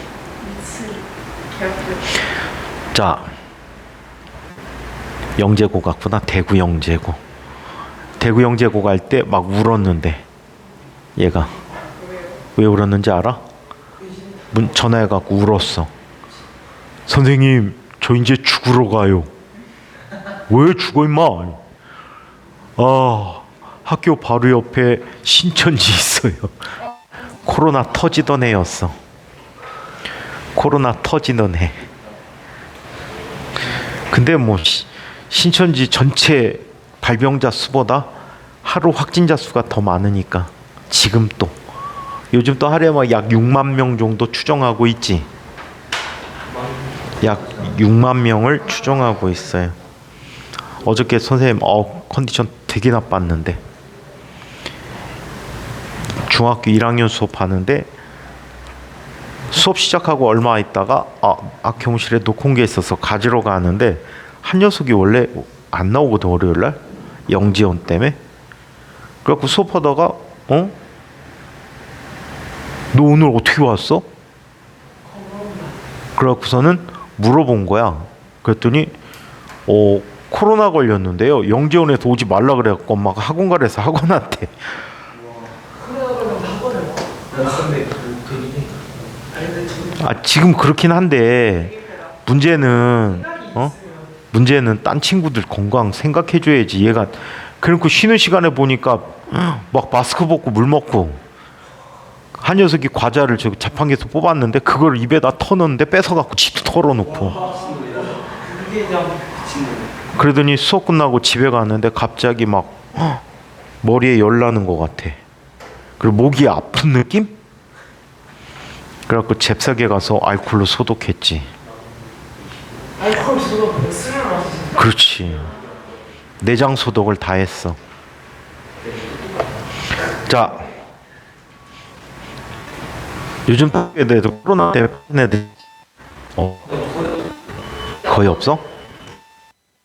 자, 영재고 갔구나. 대구 영재고. 대구 영재고 갈 때 막 울었는데 얘가 왜 울었는지 알아? 전화해갖고 울었어. 선생님, 저 이제 죽으러 가요. 왜 죽어 임마? 학교 바로 옆에 신천지 있어요. 코로나 터지던 해였어. 코로나 터지던 해. 근데 뭐 신천지 전체 발병자 수보다 하루 확진자 수가 더 많으니까 지금 또 요즘 또 하루에 막 약 6만 명 정도 추정하고 있지. 약 6만 명을 추정하고 있어요. 어저께 선생님 컨디션 되게 나빴는데 중학교 1학년 수업하는데 수업 시작하고 얼마 있다가 교무실에 녹음 게 있어서 가지러 가는데 한 녀석이 원래 안 나오거든, 월요일날 영지원 때문에. 그래갖고 수업하다가 너 오늘 어떻게 왔어? 그래갖고서는 물어본 거야. 그랬더니 코로나 걸렸는데요, 영지원에서 오지 말라 그래갖고 엄마가 학원 가래서 학원 왔대. 지금 그렇긴 한데 문제는 문제는 딴 친구들 건강 생각해줘야지. 얘가 그러니까 쉬는 시간에 보니까 막 마스크 벗고 물 먹고 한 녀석이 과자를 저기 자판기에서 뽑았는데 그걸 입에다 터넣는데 뺏어갖고 지도 털어놓고. 그러더니 수업 끝나고 집에 갔는데 갑자기 막 머리에 열 나는 것 같아. 그리고 목이 아픈 느낌? 그래갖고 잽싸게 가서 알코올로 소독했지. 알코올 소독 술을 마시지. 그렇지. 내장 소독을 다 했어. 자, 요즘 애들도 코로나 때문에 애들 거의 없어?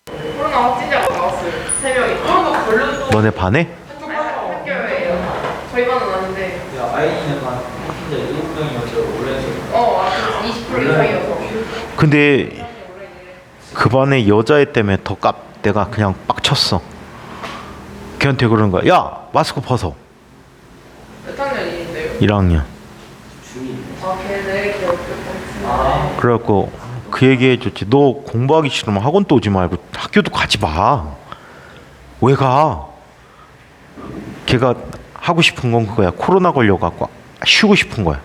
코로나 확진자가 나왔어요. 3명이. 걸려도 너네 반에? 학교예요. 저희 반은 아닌데. 야, 아이는 한 진짜 7명이었죠. 원래 20% 이상이어서. 근데 그 반에 여자애 때문에 내가 그냥 빡쳤어. 걔한테 그러는 거야. 야, 마스크 벗어. 몇 학년인데요? 1학년. 걔네 기억력 그래갖고 그 얘기 해줬지. 너 공부하기 싫으면 학원 또 오지 말고 학교도 가지 마. 왜 가? 걔가 하고 싶은 건 그거야. 코로나 걸려갖고 쉬고 싶은 거야.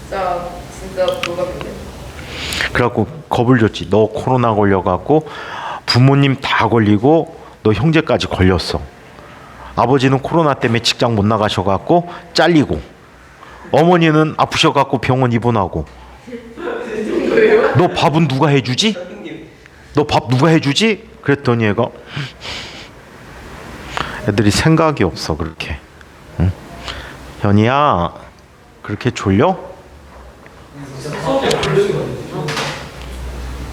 진짜 놀랍네. 그래갖고 겁을 줬지. 너 코로나 걸려갖고 부모님 다 걸리고 너 형제까지 걸렸어. 아버지는 코로나 때문에 직장 못 나가셔갖고 잘리고, 어머니는 아프셔갖고 병원 입원하고. 너 밥은 누가 해주지? 너 밥 누가 해주지? 그랬더니 얘가 애들이 생각이 없어. 그렇게. 응? 현이야, 그렇게 졸려?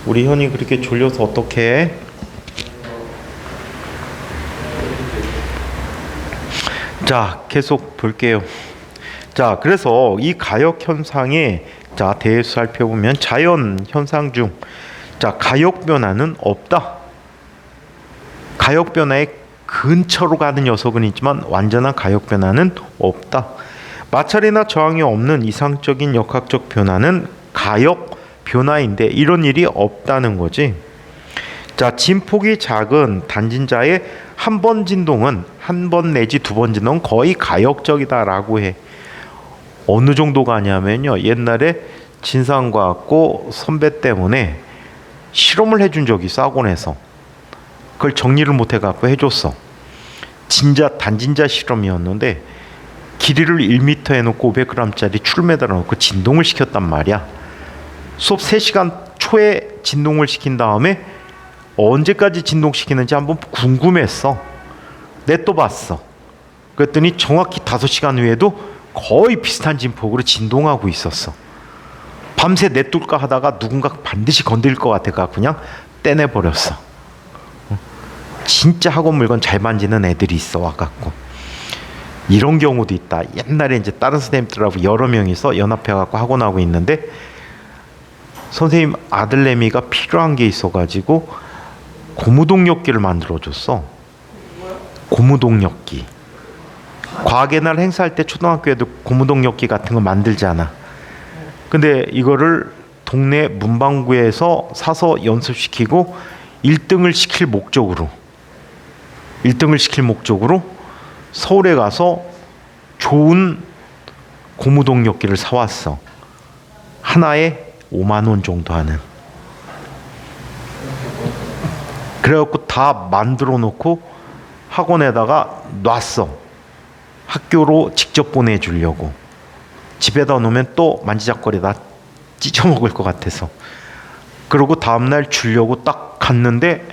우리 현이 그렇게 졸려서 어떡해? 자, 계속 볼게요. 자, 그래서 이 가역 현상에 대해서 살펴보면 자연 현상 중 가역 변화는 없다. 가역 변화의 근처로 가는 녀석은 있지만 완전한 가역 변화는 없다. 마찰이나 저항이 없는 이상적인 역학적 변화는 가역 변화인데 이런 일이 없다는 거지. 자, 진폭이 작은 단진자의 한 번 진동은 한 번 내지 두 번 진동은 거의 가역적이다라고 해. 어느 정도 가냐면요, 옛날에 진상과학고 선배 때문에 실험을 해준 적이 있어. 학원에서 그걸 정리를 못 해갖고 해줬어. 단진자 실험이었는데 길이를 1m 해놓고 500g짜리 출매달 넣고 진동을 시켰단 말이야. 수업 3시간 초에 진동을 시킨 다음에 언제까지 진동시키는지 한번 궁금했어. 냅둬봤어. 그랬더니 정확히 5시간 후에도 거의 비슷한 진폭으로 진동하고 있었어. 밤새 냅둘까 하다가 누군가 반드시 건드릴 것 같아가 그냥 떼내버렸어. 진짜 학원 물건 잘 만지는 애들이 있어 와갖고. 이런 경우도 있다. 옛날에 이제 다른 선생님들하고 여러 명이서 연합해갖고 학원하고 있는데 선생님 아들내미가 필요한 게 있어가지고 고무동력기를 만들어줬어. 고무동력기. 과학의 날 행사할 때 초등학교에도 고무동력기 같은 거 만들잖아. 근데 이거를 동네 문방구에서 사서 연습시키고 1등을 시킬 목적으로 서울에 가서 좋은 고무동력기를 사왔어. 하나에 5만 원 정도 하는. 그래갖고 다 만들어 놓고 학원에다가 놨어. 학교로 직접 보내주려고. 집에다 놓으면 또 만지작거리다 찢어먹을 것 같아서. 그러고 다음날 주려고 딱 갔는데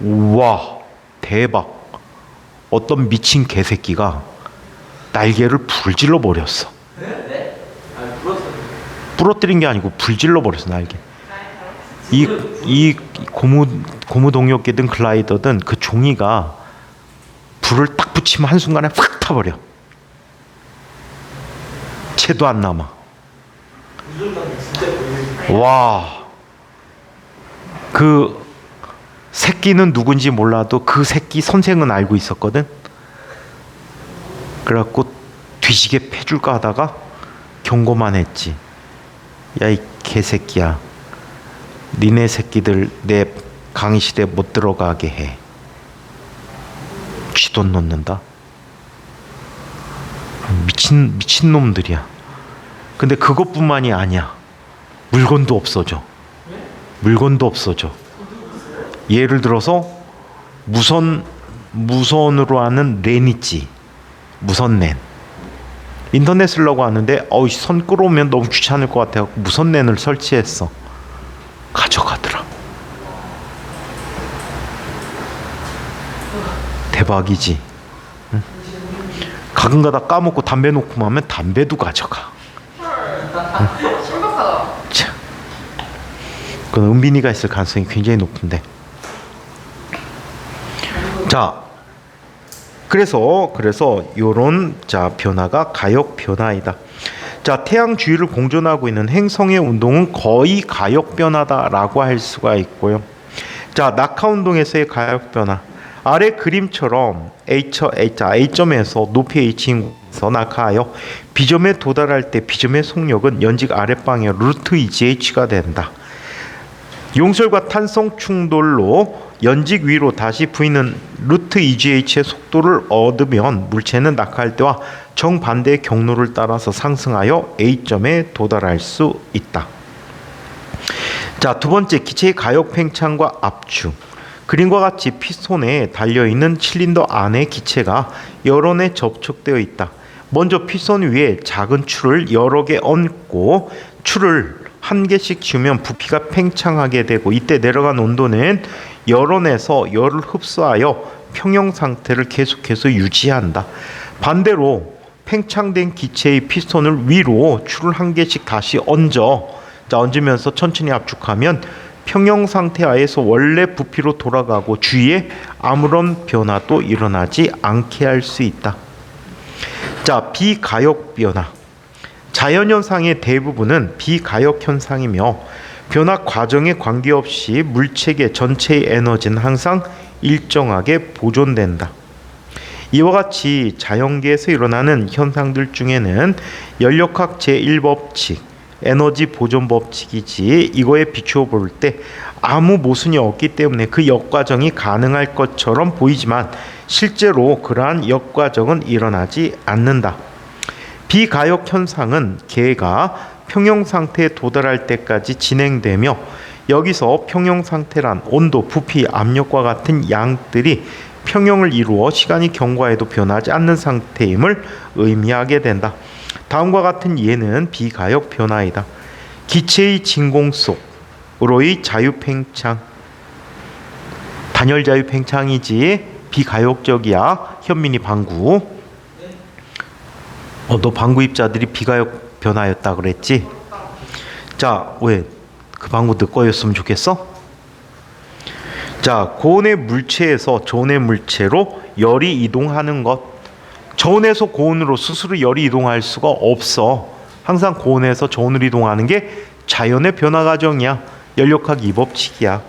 우와 대박, 어떤 미친 개새끼가 날개를 불질러 버렸어. 부러뜨린 게 아니고 불질러 버렸어. 날개. 이 고무동력기든 글라이더든 그 종이가 불을 딱 붙이면 한순간에 확 타버려. 채도 안 남아. 와, 그 새끼는 누군지 몰라도 그 새끼 선생은 알고 있었거든. 그래갖고 뒤지게 패줄까 하다가 경고만 했지. 야, 이 개새끼야. 니네 새끼들 내 강의실에 못 들어가게 해. 쥐돈 놓는다. 미친 놈들이야. 근데 그것뿐만이 아니야. 물건도 없어져. 물건도 없어져. 예를 들어서 무선으로 하는 랜 있지. 무선랜. 인터넷 쓰려고 하는데 선 끌어오면 너무 귀찮을 것 같아. 무선랜을 설치했어. 가져가더라. 대박이지. 응? 가끔가다 까먹고 담배 놓고 하면 담배도 가져가. 신박하다. 참. 그건 은빈이가 있을 가능성이 굉장히 높은데. 자, 그래서 요런 변화가 가역 변화이다. 자, 태양 주위를 공전하고 있는 행성의 운동은 거의 가역 변화다라고 할 수가 있고요. 자, 낙하 운동에서의 가역 변화. 아래 그림처럼 A점에서 높이 H에서 낙하하여 B점에 도달할 때 B점의 속력은 연직 아랫방향 루트 EGH가 된다. 용설과 탄성 충돌로 연직 위로 다시 부이는 루트 EGH의 속도를 얻으면 물체는 낙하할 때와 정반대의 경로를 따라서 상승하여 A점에 도달할 수 있다. 자, 두 번째, 기체의 가역 팽창과 압축. 그림과 같이 피손에 달려있는 실린더 안에 기체가 여러 개 접촉되어 있다. 먼저 피손 위에 작은 줄을 여러 개 얹고 줄을 한 개씩 주면 부피가 팽창하게 되고, 이때 내려간 온도는 열원에서 열을 흡수하여 평형 상태를 계속해서 유지한다. 반대로 팽창된 기체의 피스톤을 위로 줄을 한 개씩 다시 얹으면서 천천히 압축하면 평형 상태 하에서 원래 부피로 돌아가고 주위에 아무런 변화도 일어나지 않게 할 수 있다. 자, 비가역 변화. 자연현상의 대부분은 비가역 현상이며 변화 과정에 관계없이 물체계 전체의 에너지는 항상 일정하게 보존된다. 이와 같이 자연계에서 일어나는 현상들 중에는 연력학 제1법칙, 에너지 보존 법칙이지, 이거에 비추어 볼 때 아무 모순이 없기 때문에 그 역과정이 가능할 것처럼 보이지만 실제로 그러한 역과정은 일어나지 않는다. 비가역 현상은 계가 평형 상태에 도달할 때까지 진행되며, 여기서 평형 상태란 온도, 부피, 압력과 같은 양들이 평형을 이루어 시간이 경과해도 변하지 않는 상태임을 의미하게 된다. 다음과 같은 예는 비가역 변화이다. 기체의 진공 속으로의 자유팽창. 단열 자유팽창이지 비가역적이야. 현민이 방구. 너 방구 입자들이 비가역 변화였다 그랬지? 자, 왜? 그 방구 너 거였으면 좋겠어? 자, 고온의 물체에서 저온의 물체로 열이 이동하는 것. 저온에서 고온으로 스스로 열이 이동할 수가 없어. 항상 고온에서 저온으로 이동하는 게 자연의 변화 과정이야. 연력학 2법칙이야.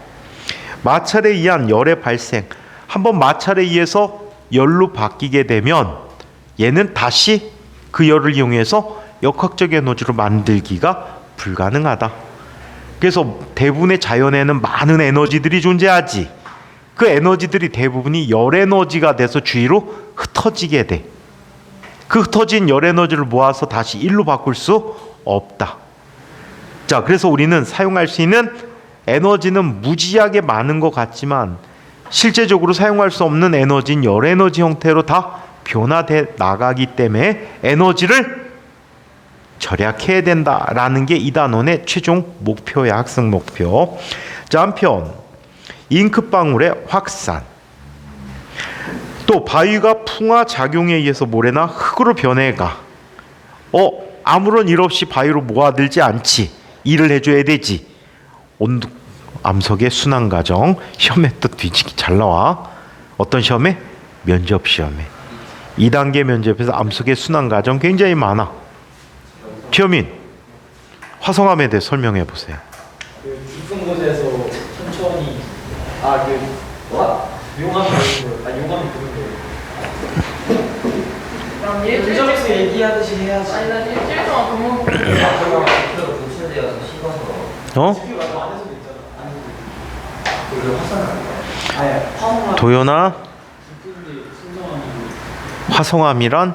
마찰에 의한 열의 발생. 한번 마찰에 의해서 열로 바뀌게 되면 얘는 다시 그 열을 이용해서 역학적 에너지로 만들기가 불가능하다. 그래서 대부분의 자연에는 많은 에너지들이 존재하지. 그 에너지들이 대부분이 열 에너지가 돼서 주위로 흩어지게 돼. 그 흩어진 열 에너지를 모아서 다시 일로 바꿀 수 없다. 자, 그래서 우리는 사용할 수 있는 에너지는 무지하게 많은 것 같지만 실제적으로 사용할 수 없는 에너지는 열 에너지 형태로 다 변화돼 나가기 때문에 에너지를 절약해야 된다라는 게 이 단원의 최종 목표야. 학습 목표. 자, 한편 잉크방울의 확산, 또 바위가 풍화 작용에 의해서 모래나 흙으로 변해가. 아무런 일 없이 바위로 모아들지 않지. 일을 해줘야 되지. 암석의 순환 과정. 시험에 또 뒤지기 잘 나와. 어떤 시험에? 면접 시험에. 2단계 면접에서 암석의 순환 과정 굉장히 많아. 최현민, 화성암에 대해 설명해 보세요. 그 깊은 곳에서 천천히 용암이 보는 거예요. 용암이 보는 거예요. 그럼 일주일 문점에서 얘기하듯이 해야지. 아니 난 일주일 동안 밥 먹고 교체되어서 식어서 어? 지금 말고 안에서도 있잖아. 안에서도. 그게 화산은 아니 화성화. 도연아, 근데 신성함이 화성암이란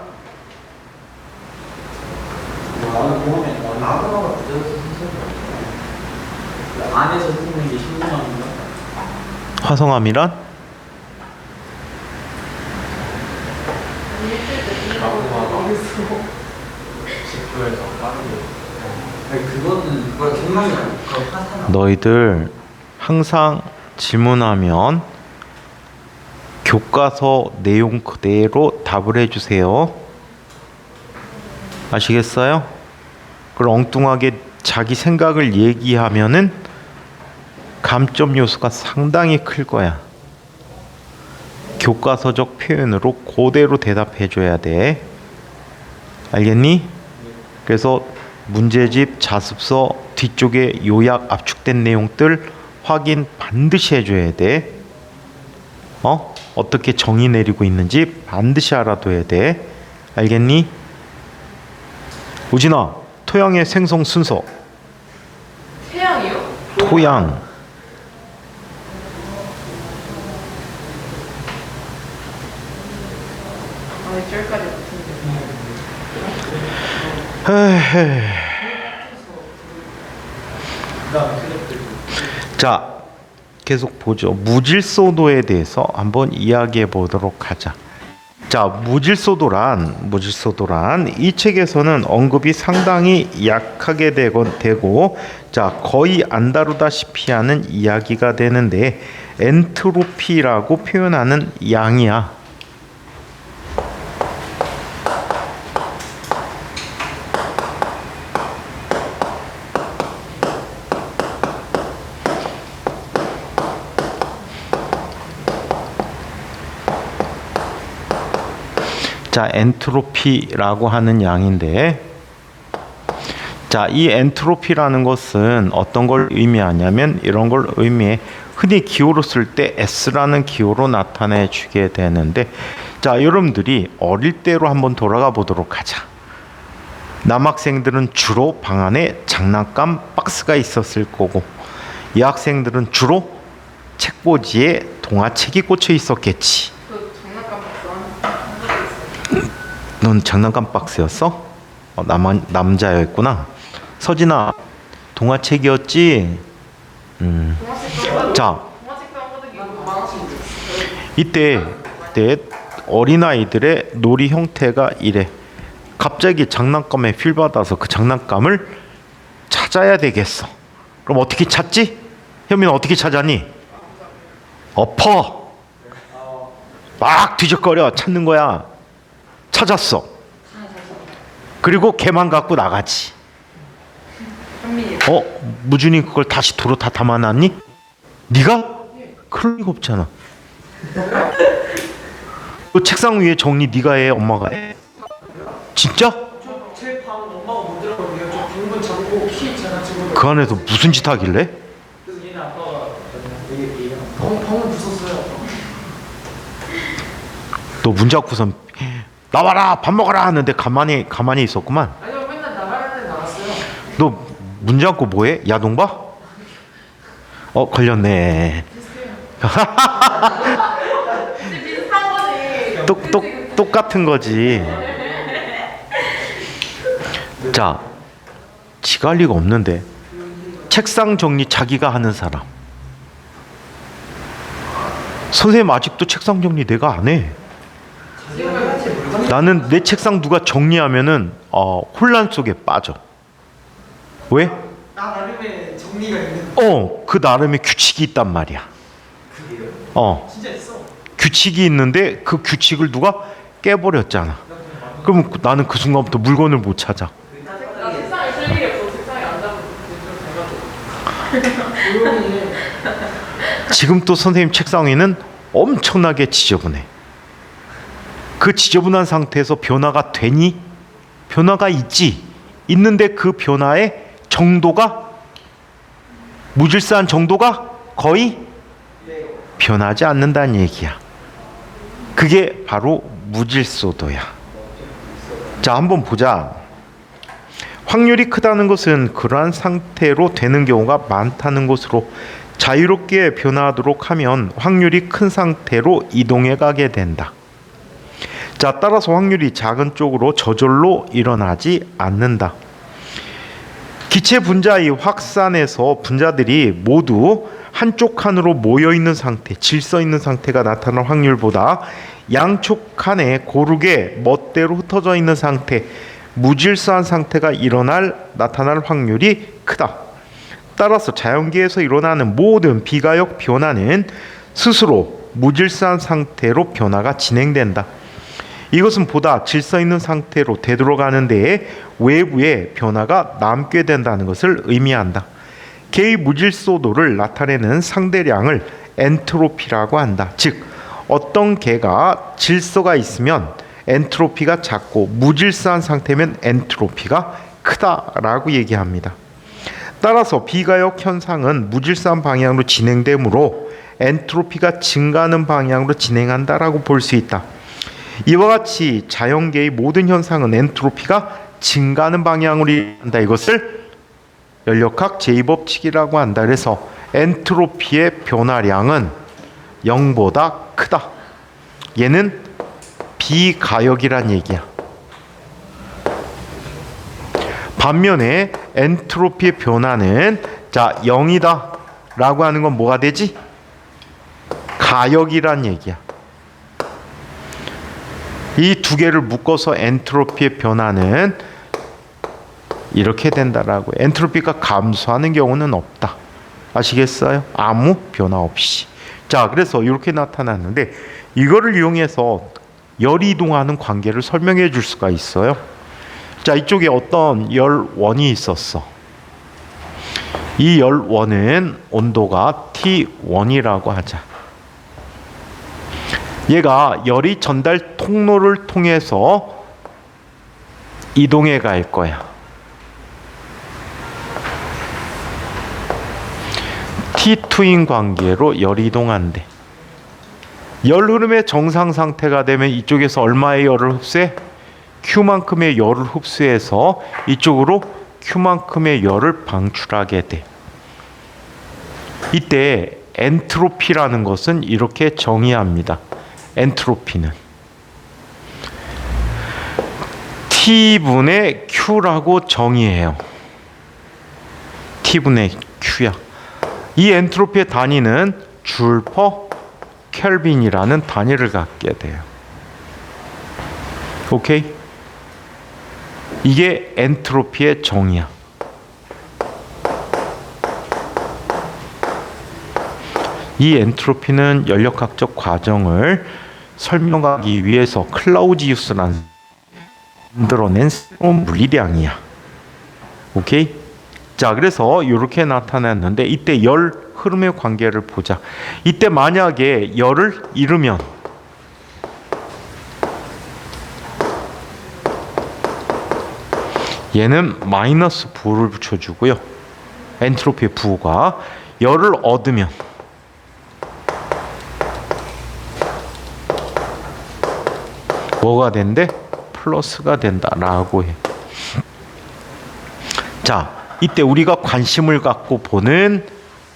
나는 보면 아그마가 그대로서 신선해. 안에서 흐르는 게 신성함인가? 화성암이란 일주일 지표에서 빠르게. 아니 그거는 그걸 생각이 안 그거 화산 너희들 항상 질문하면 교과서 내용 그대로 답을 해주세요. 아시겠어요? 그걸 엉뚱하게 자기 생각을 얘기하면은 감점 요소가 상당히 클 거야. 교과서적 표현으로 그대로 대답해 줘야 돼. 알겠니? 그래서 문제집 자습서 뒤쪽에 요약 압축된 내용들 확인 반드시 해줘야 돼. 어떻게 정의 내리고 있는지 반드시 알아둬야 돼. 알겠니? 우진아, 토양의 생성 순서. 태양이요? 토양. 아 일주일까지 못했는데 에헤이. 그다음에 클럽들. 자, 계속 보죠. 무질소도에 대해서 한번 이야기해 보도록 하자. 자, 무질소도란 이 책에서는 언급이 상당히 약하게 되고 자, 거의 안 다루다시피 하는 이야기가 되는데 엔트로피라고 표현하는 양이야. 자, 엔트로피라고 하는 양인데, 자, 이 엔트로피라는 것은 어떤 걸 의미하냐면 이런 걸 의미해. 흔히 기호로 쓸 때 S라는 기호로 나타내 주게 되는데, 자, 여러분들이 어릴 때로 한번 돌아가 보도록 하자. 남학생들은 주로 방 안에 장난감 박스가 있었을 거고, 여학생들은 주로 책꽂이에 동화책이 꽂혀 있었겠지. 그 장난감 박스 넌 장난감 박스였어? 남자였구나. 서진아, 동화책이었지? 자, 동화책도 한 번도 이거 만화책 이때 어린아이들의 놀이 형태가 이래. 갑자기 장난감에 필 받아서 그 장난감을 찾아야 되겠어. 그럼 어떻게 찾지? 현민은 어떻게 찾았니? 엎어. 막 뒤적거려 찾는 거야. 찾았어. 그리고 걔만 갖고 나가지. 현민이 무준이 그걸 다시 도로 다 담아놨니? 네가? 그럴 리가 없잖아. 그 책상 위에 정리 네가 해, 엄마가 해? 진짜? 제방 엄마가 못 들어가고요. 저 방문 잠고 키 있잖아 지금. 그 안에서 무슨 짓 하길래? 그래서 얘네 아빠가 얘기 방문 부쉈어요. 아빠가. 너 문 잡고선 나와라 밥 먹어라 하는데 가만히 있었구만. 아니요 맨날 나가는데 나갔어요. 너 문 잡고 뭐해? 야동 봐? 걸렸네. 비슷한 거지. 똑같은 거지. 자, 지가 할 리가 없는데 책상 정리 자기가 하는 사람. 선생님 아직도 책상 정리 내가 안 해. 나는 내 책상 누가 정리하면은 혼란 속에 빠져. 왜? 나 나름의 정리가 있는. 그 나름의 규칙이 있단 말이야. 그게요? 진짜 있어. 규칙이 있는데 그 규칙을 누가 깨버렸잖아. 그러면 나는 그 순간부터 물건을 못 찾아. 나 책상에 쓸 일이 없어. 책상에 앉아서 좀 돼가지고. 조용히 해. 지금 또 선생님 책상 위는 엄청나게 지저분해. 그 지저분한 상태에서 변화가 되니? 변화가 있지. 있는데 그 변화의 정도가 무질서한 정도가 거의 변하지 않는다는 얘기야. 그게 바로 무질소도야. 자, 한번 보자. 확률이 크다는 것은 그러한 상태로 되는 경우가 많다는 것으로 자유롭게 변화하도록 하면 확률이 큰 상태로 이동해 가게 된다. 자, 따라서 확률이 작은 쪽으로 저절로 일어나지 않는다. 기체 분자의 확산에서 분자들이 모두 한쪽 칸으로 모여 있는 상태, 질서 있는 상태가 나타날 확률보다 양쪽 칸에 고르게 멋대로 흩어져 있는 상태, 무질서한 상태가 나타날 확률이 크다. 따라서 자연계에서 일어나는 모든 비가역 변화는 스스로 무질서한 상태로 변화가 진행된다. 이것은 보다 질서 있는 상태로 되돌아가는 데에 외부의 변화가 남게 된다는 것을 의미한다. 개의 무질서도를 나타내는 상대량을 엔트로피라고 한다. 즉, 어떤 개가 질서가 있으면 엔트로피가 작고 무질서한 상태면 엔트로피가 크다라고 얘기합니다. 따라서 비가역 현상은 무질서한 방향으로 진행되므로 엔트로피가 증가하는 방향으로 진행한다라고 볼 수 있다. 이와 같이 자연계의 모든 현상은 엔트로피가 증가하는 방향으로 한다. 이것을 연력학 제2법칙이라고 한다. 그래서 엔트로피의 변화량은 0보다 크다. 얘는 비가역이란 얘기야. 반면에 엔트로피의 변화는 0이다 라고 하는 건 뭐가 되지? 가역이란 얘기야. 이 두 개를 묶어서 엔트로피의 변화는 이렇게 된다라고. 엔트로피가 감소하는 경우는 없다. 아시겠어요? 아무 변화 없이. 자, 그래서 이렇게 나타났는데 이거를 이용해서 열이 이동하는 관계를 설명해 줄 수가 있어요. 자, 이쪽에 어떤 열원이 있었어. 이 열원은 온도가 T1이라고 하자. 얘가 열이 전달 통로를 통해서 이동해 갈 거야. T2인 관계로 열이 이동한대. 열 흐름의 정상 상태가 되면 이쪽에서 얼마의 열을 흡수해? Q만큼의 열을 흡수해서 이쪽으로 Q만큼의 열을 방출하게 돼. 이때 엔트로피라는 것은 이렇게 정의합니다. 엔트로피는 T분의 Q라고 정의해요. T분의 Q야. 이 엔트로피의 단위는 줄 퍼 켈빈이라는 단위를 갖게 돼요. 오케이? 이게 엔트로피의 정의야. 이 엔트로피는 연력학적 과정을 설명하기 위해서 클라우지우스라는 만들어낸 새로운 물리량이야. 오케이? 자, 그래서 이렇게 나타났는데 이때 열 흐름의 관계를 보자. 이때 만약에 열을 잃으면 얘는 마이너스 부를 붙여주고요. 엔트로피의 부가 열을 얻으면 뭐가 된대? 플러스가 된다라고 해. 자, 이때 우리가 관심을 갖고 보는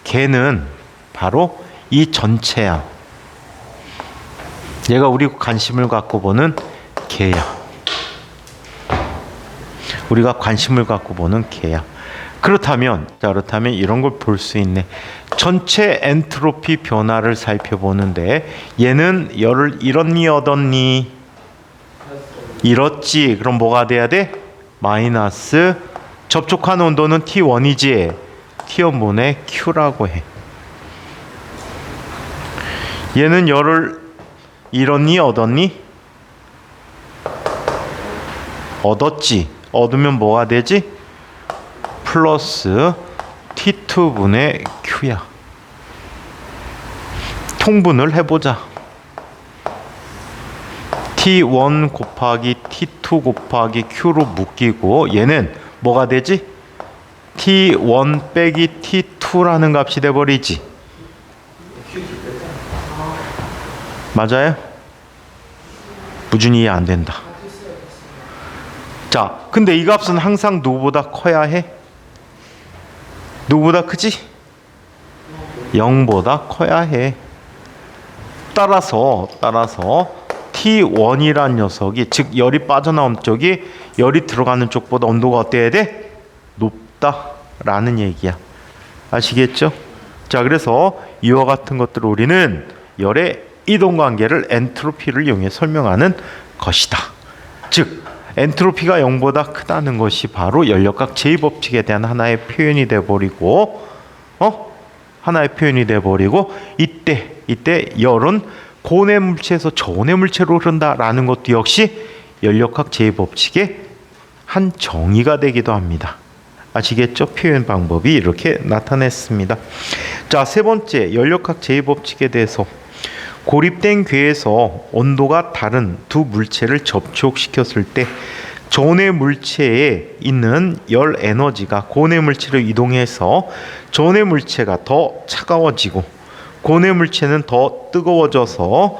개는 바로 이 전체야. 얘가 우리 관심을 갖고 보는 개야. 우리가 관심을 갖고 보는 개야. 그렇다면 이런 걸 볼 수 있네. 전체 엔트로피 변화를 살펴보는데 얘는 열을 잃었니 얻었니? 잃었지. 그럼 뭐가 돼야 돼? 마이너스 접촉한 온도는 T1이지. T1분의 Q라고 해. 얘는 열을 잃었니 얻었니? 얻었지. 얻으면 뭐가 되지? 플러스 T2분의 Q야. 통분을 해보자. T1 곱하기 T2 곱하기 Q로 묶이고 얘는 뭐가 되지? T1 빼기 T2라는 값이 돼버리지. 맞아요? 무준이 이해 안 된다. 자, 근데 이 값은 항상 누구보다 커야 해? 누구보다 크지? 0보다 커야 해. 따라서 T1이란 녀석이, 즉 열이 빠져나온 쪽이 열이 들어가는 쪽보다 온도가 어때야 돼? 높다라는 얘기야. 아시겠죠? 자, 그래서 이와 같은 것들을 우리는 열의 이동 관계를 엔트로피를 이용해 설명하는 것이다. 즉 엔트로피가 0보다 크다는 것이 바로 연력학 제2법칙에 대한 하나의 표현이 돼 버리고 이때 열은 고온의 물체에서 저온의 물체로 흐른다라는 것도 역시 연력학 제2법칙의 한 정의가 되기도 합니다. 아시겠죠? 표현 방법이 이렇게 나타냈습니다. 자, 세 번째, 연력학 제2법칙에 대해서 고립된 궤에서 온도가 다른 두 물체를 접촉시켰을 때 저온의 물체에 있는 열 에너지가 고온의 물체로 이동해서 저온의 물체가 더 차가워지고 고온의 물체는 더 뜨거워져서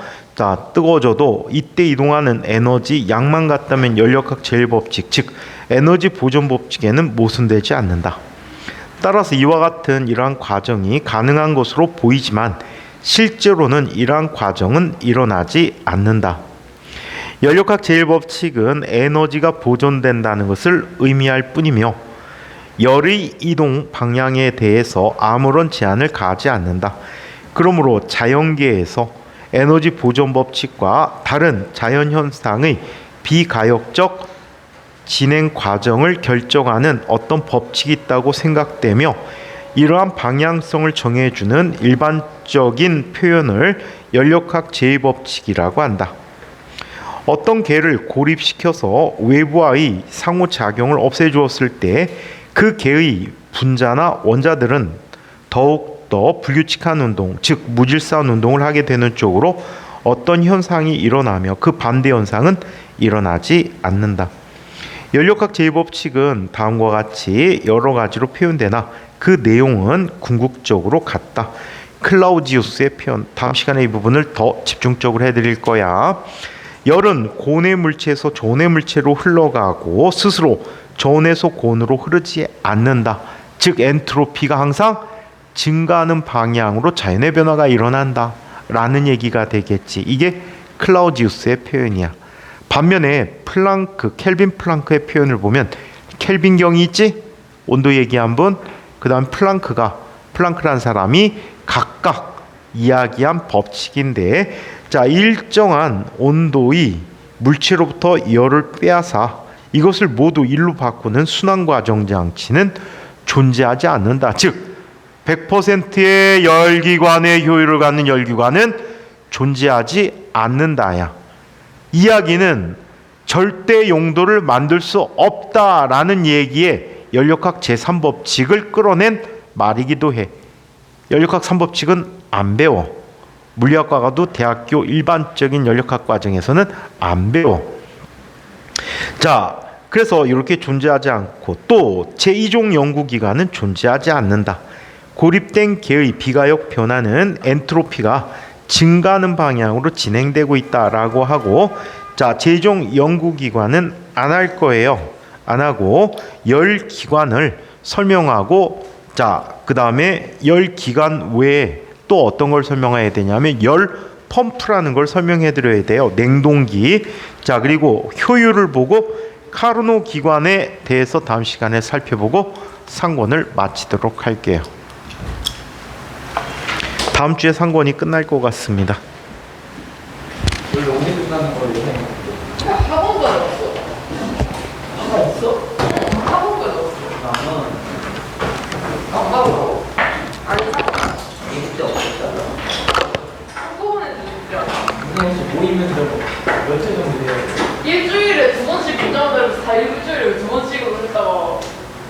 뜨거워져도 이때 이동하는 에너지 양만 같다면 연력학 제1법칙, 즉 에너지 보존 법칙에는 모순되지 않는다. 따라서 이와 같은 이러한 과정이 가능한 것으로 보이지만 실제로는 이러한 과정은 일어나지 않는다. 연력학 제1법칙은 에너지가 보존된다는 것을 의미할 뿐이며 열의 이동 방향에 대해서 아무런 제한을 가하지 않는다. 그러므로 자연계에서 에너지 보존 법칙과 다른 자연현상의 비가역적 진행 과정을 결정하는 어떤 법칙이 있다고 생각되며 이러한 방향성을 정해주는 일반적인 표현을 연력학 제2법칙이라고 한다. 어떤 개를 고립시켜서 외부와의 상호작용을 없애주었을 때 그 개의 분자나 원자들은 더욱더 불규칙한 운동, 즉 무질서한 운동을 하게 되는 쪽으로 어떤 현상이 일어나며 그 반대 현상은 일어나지 않는다. 연력학 제2법칙은 다음과 같이 여러 가지로 표현되나 그 내용은 궁극적으로 같다. 클라우지우스의 표현, 다음 시간에 이 부분을 더 집중적으로 해드릴 거야. 열은 고온의 물체에서 저온의 물체로 흘러가고 스스로 저온에서 고온으로 흐르지 않는다. 즉 엔트로피가 항상 증가하는 방향으로 자연의 변화가 일어난다 라는 얘기가 되겠지. 이게 클라우지우스의 표현이야. 반면에 켈빈 플랑크의 표현을 보면 켈빈경이 있지? 온도 얘기한 분, 그 다음 플랑크라는 사람이 각각 이야기한 법칙인데, 자, 일정한 온도의 물체로부터 열을 빼앗아 이것을 모두 일로 바꾸는 순환과정 장치는 존재하지 않는다. 즉 100%의 열기관의 효율을 갖는 열기관은 존재하지 않는다야. 이야기는 절대 용도를 만들 수 없다라는 얘기에 연력학 제3법칙을 끌어낸 말이기도 해. 연력학 3법칙은 안 배워. 물리학과 가도 대학교 일반적인 연력학 과정에서는 안 배워. 자, 그래서 이렇게 존재하지 않고 또 제2종 연구기관은 존재하지 않는다. 고립된 개의 비가역 변화는 엔트로피가 증가하는 방향으로 진행되고 있다라고 하고, 자, 제2종 연구기관은 안 할 거예요. 안 하고 열기관을 설명하고, 자, 그 다음에 열기관 외에 또 어떤 걸 설명해야 되냐면 열 펌프라는 걸 설명해 드려야 돼요. 냉동기. 자, 그리고 효율을 보고 카르노 기관에 대해서 다음 시간에 살펴보고 상권을 마치도록 할게요. 다음 주에 상권이 끝날 것 같습니다. 원래 오늘 끝나는 거 예상해. 학원가 넣었어. 하나 있어? 학원가 넣었어. 나는 안 가고. 아니, 이때 없었잖아. 한꺼번에 진짜. 근데 혹시 모이면 며칠 정도 돼요? 일주일에 2번씩 교장을 다니면서 다 일주일에 2번씩으로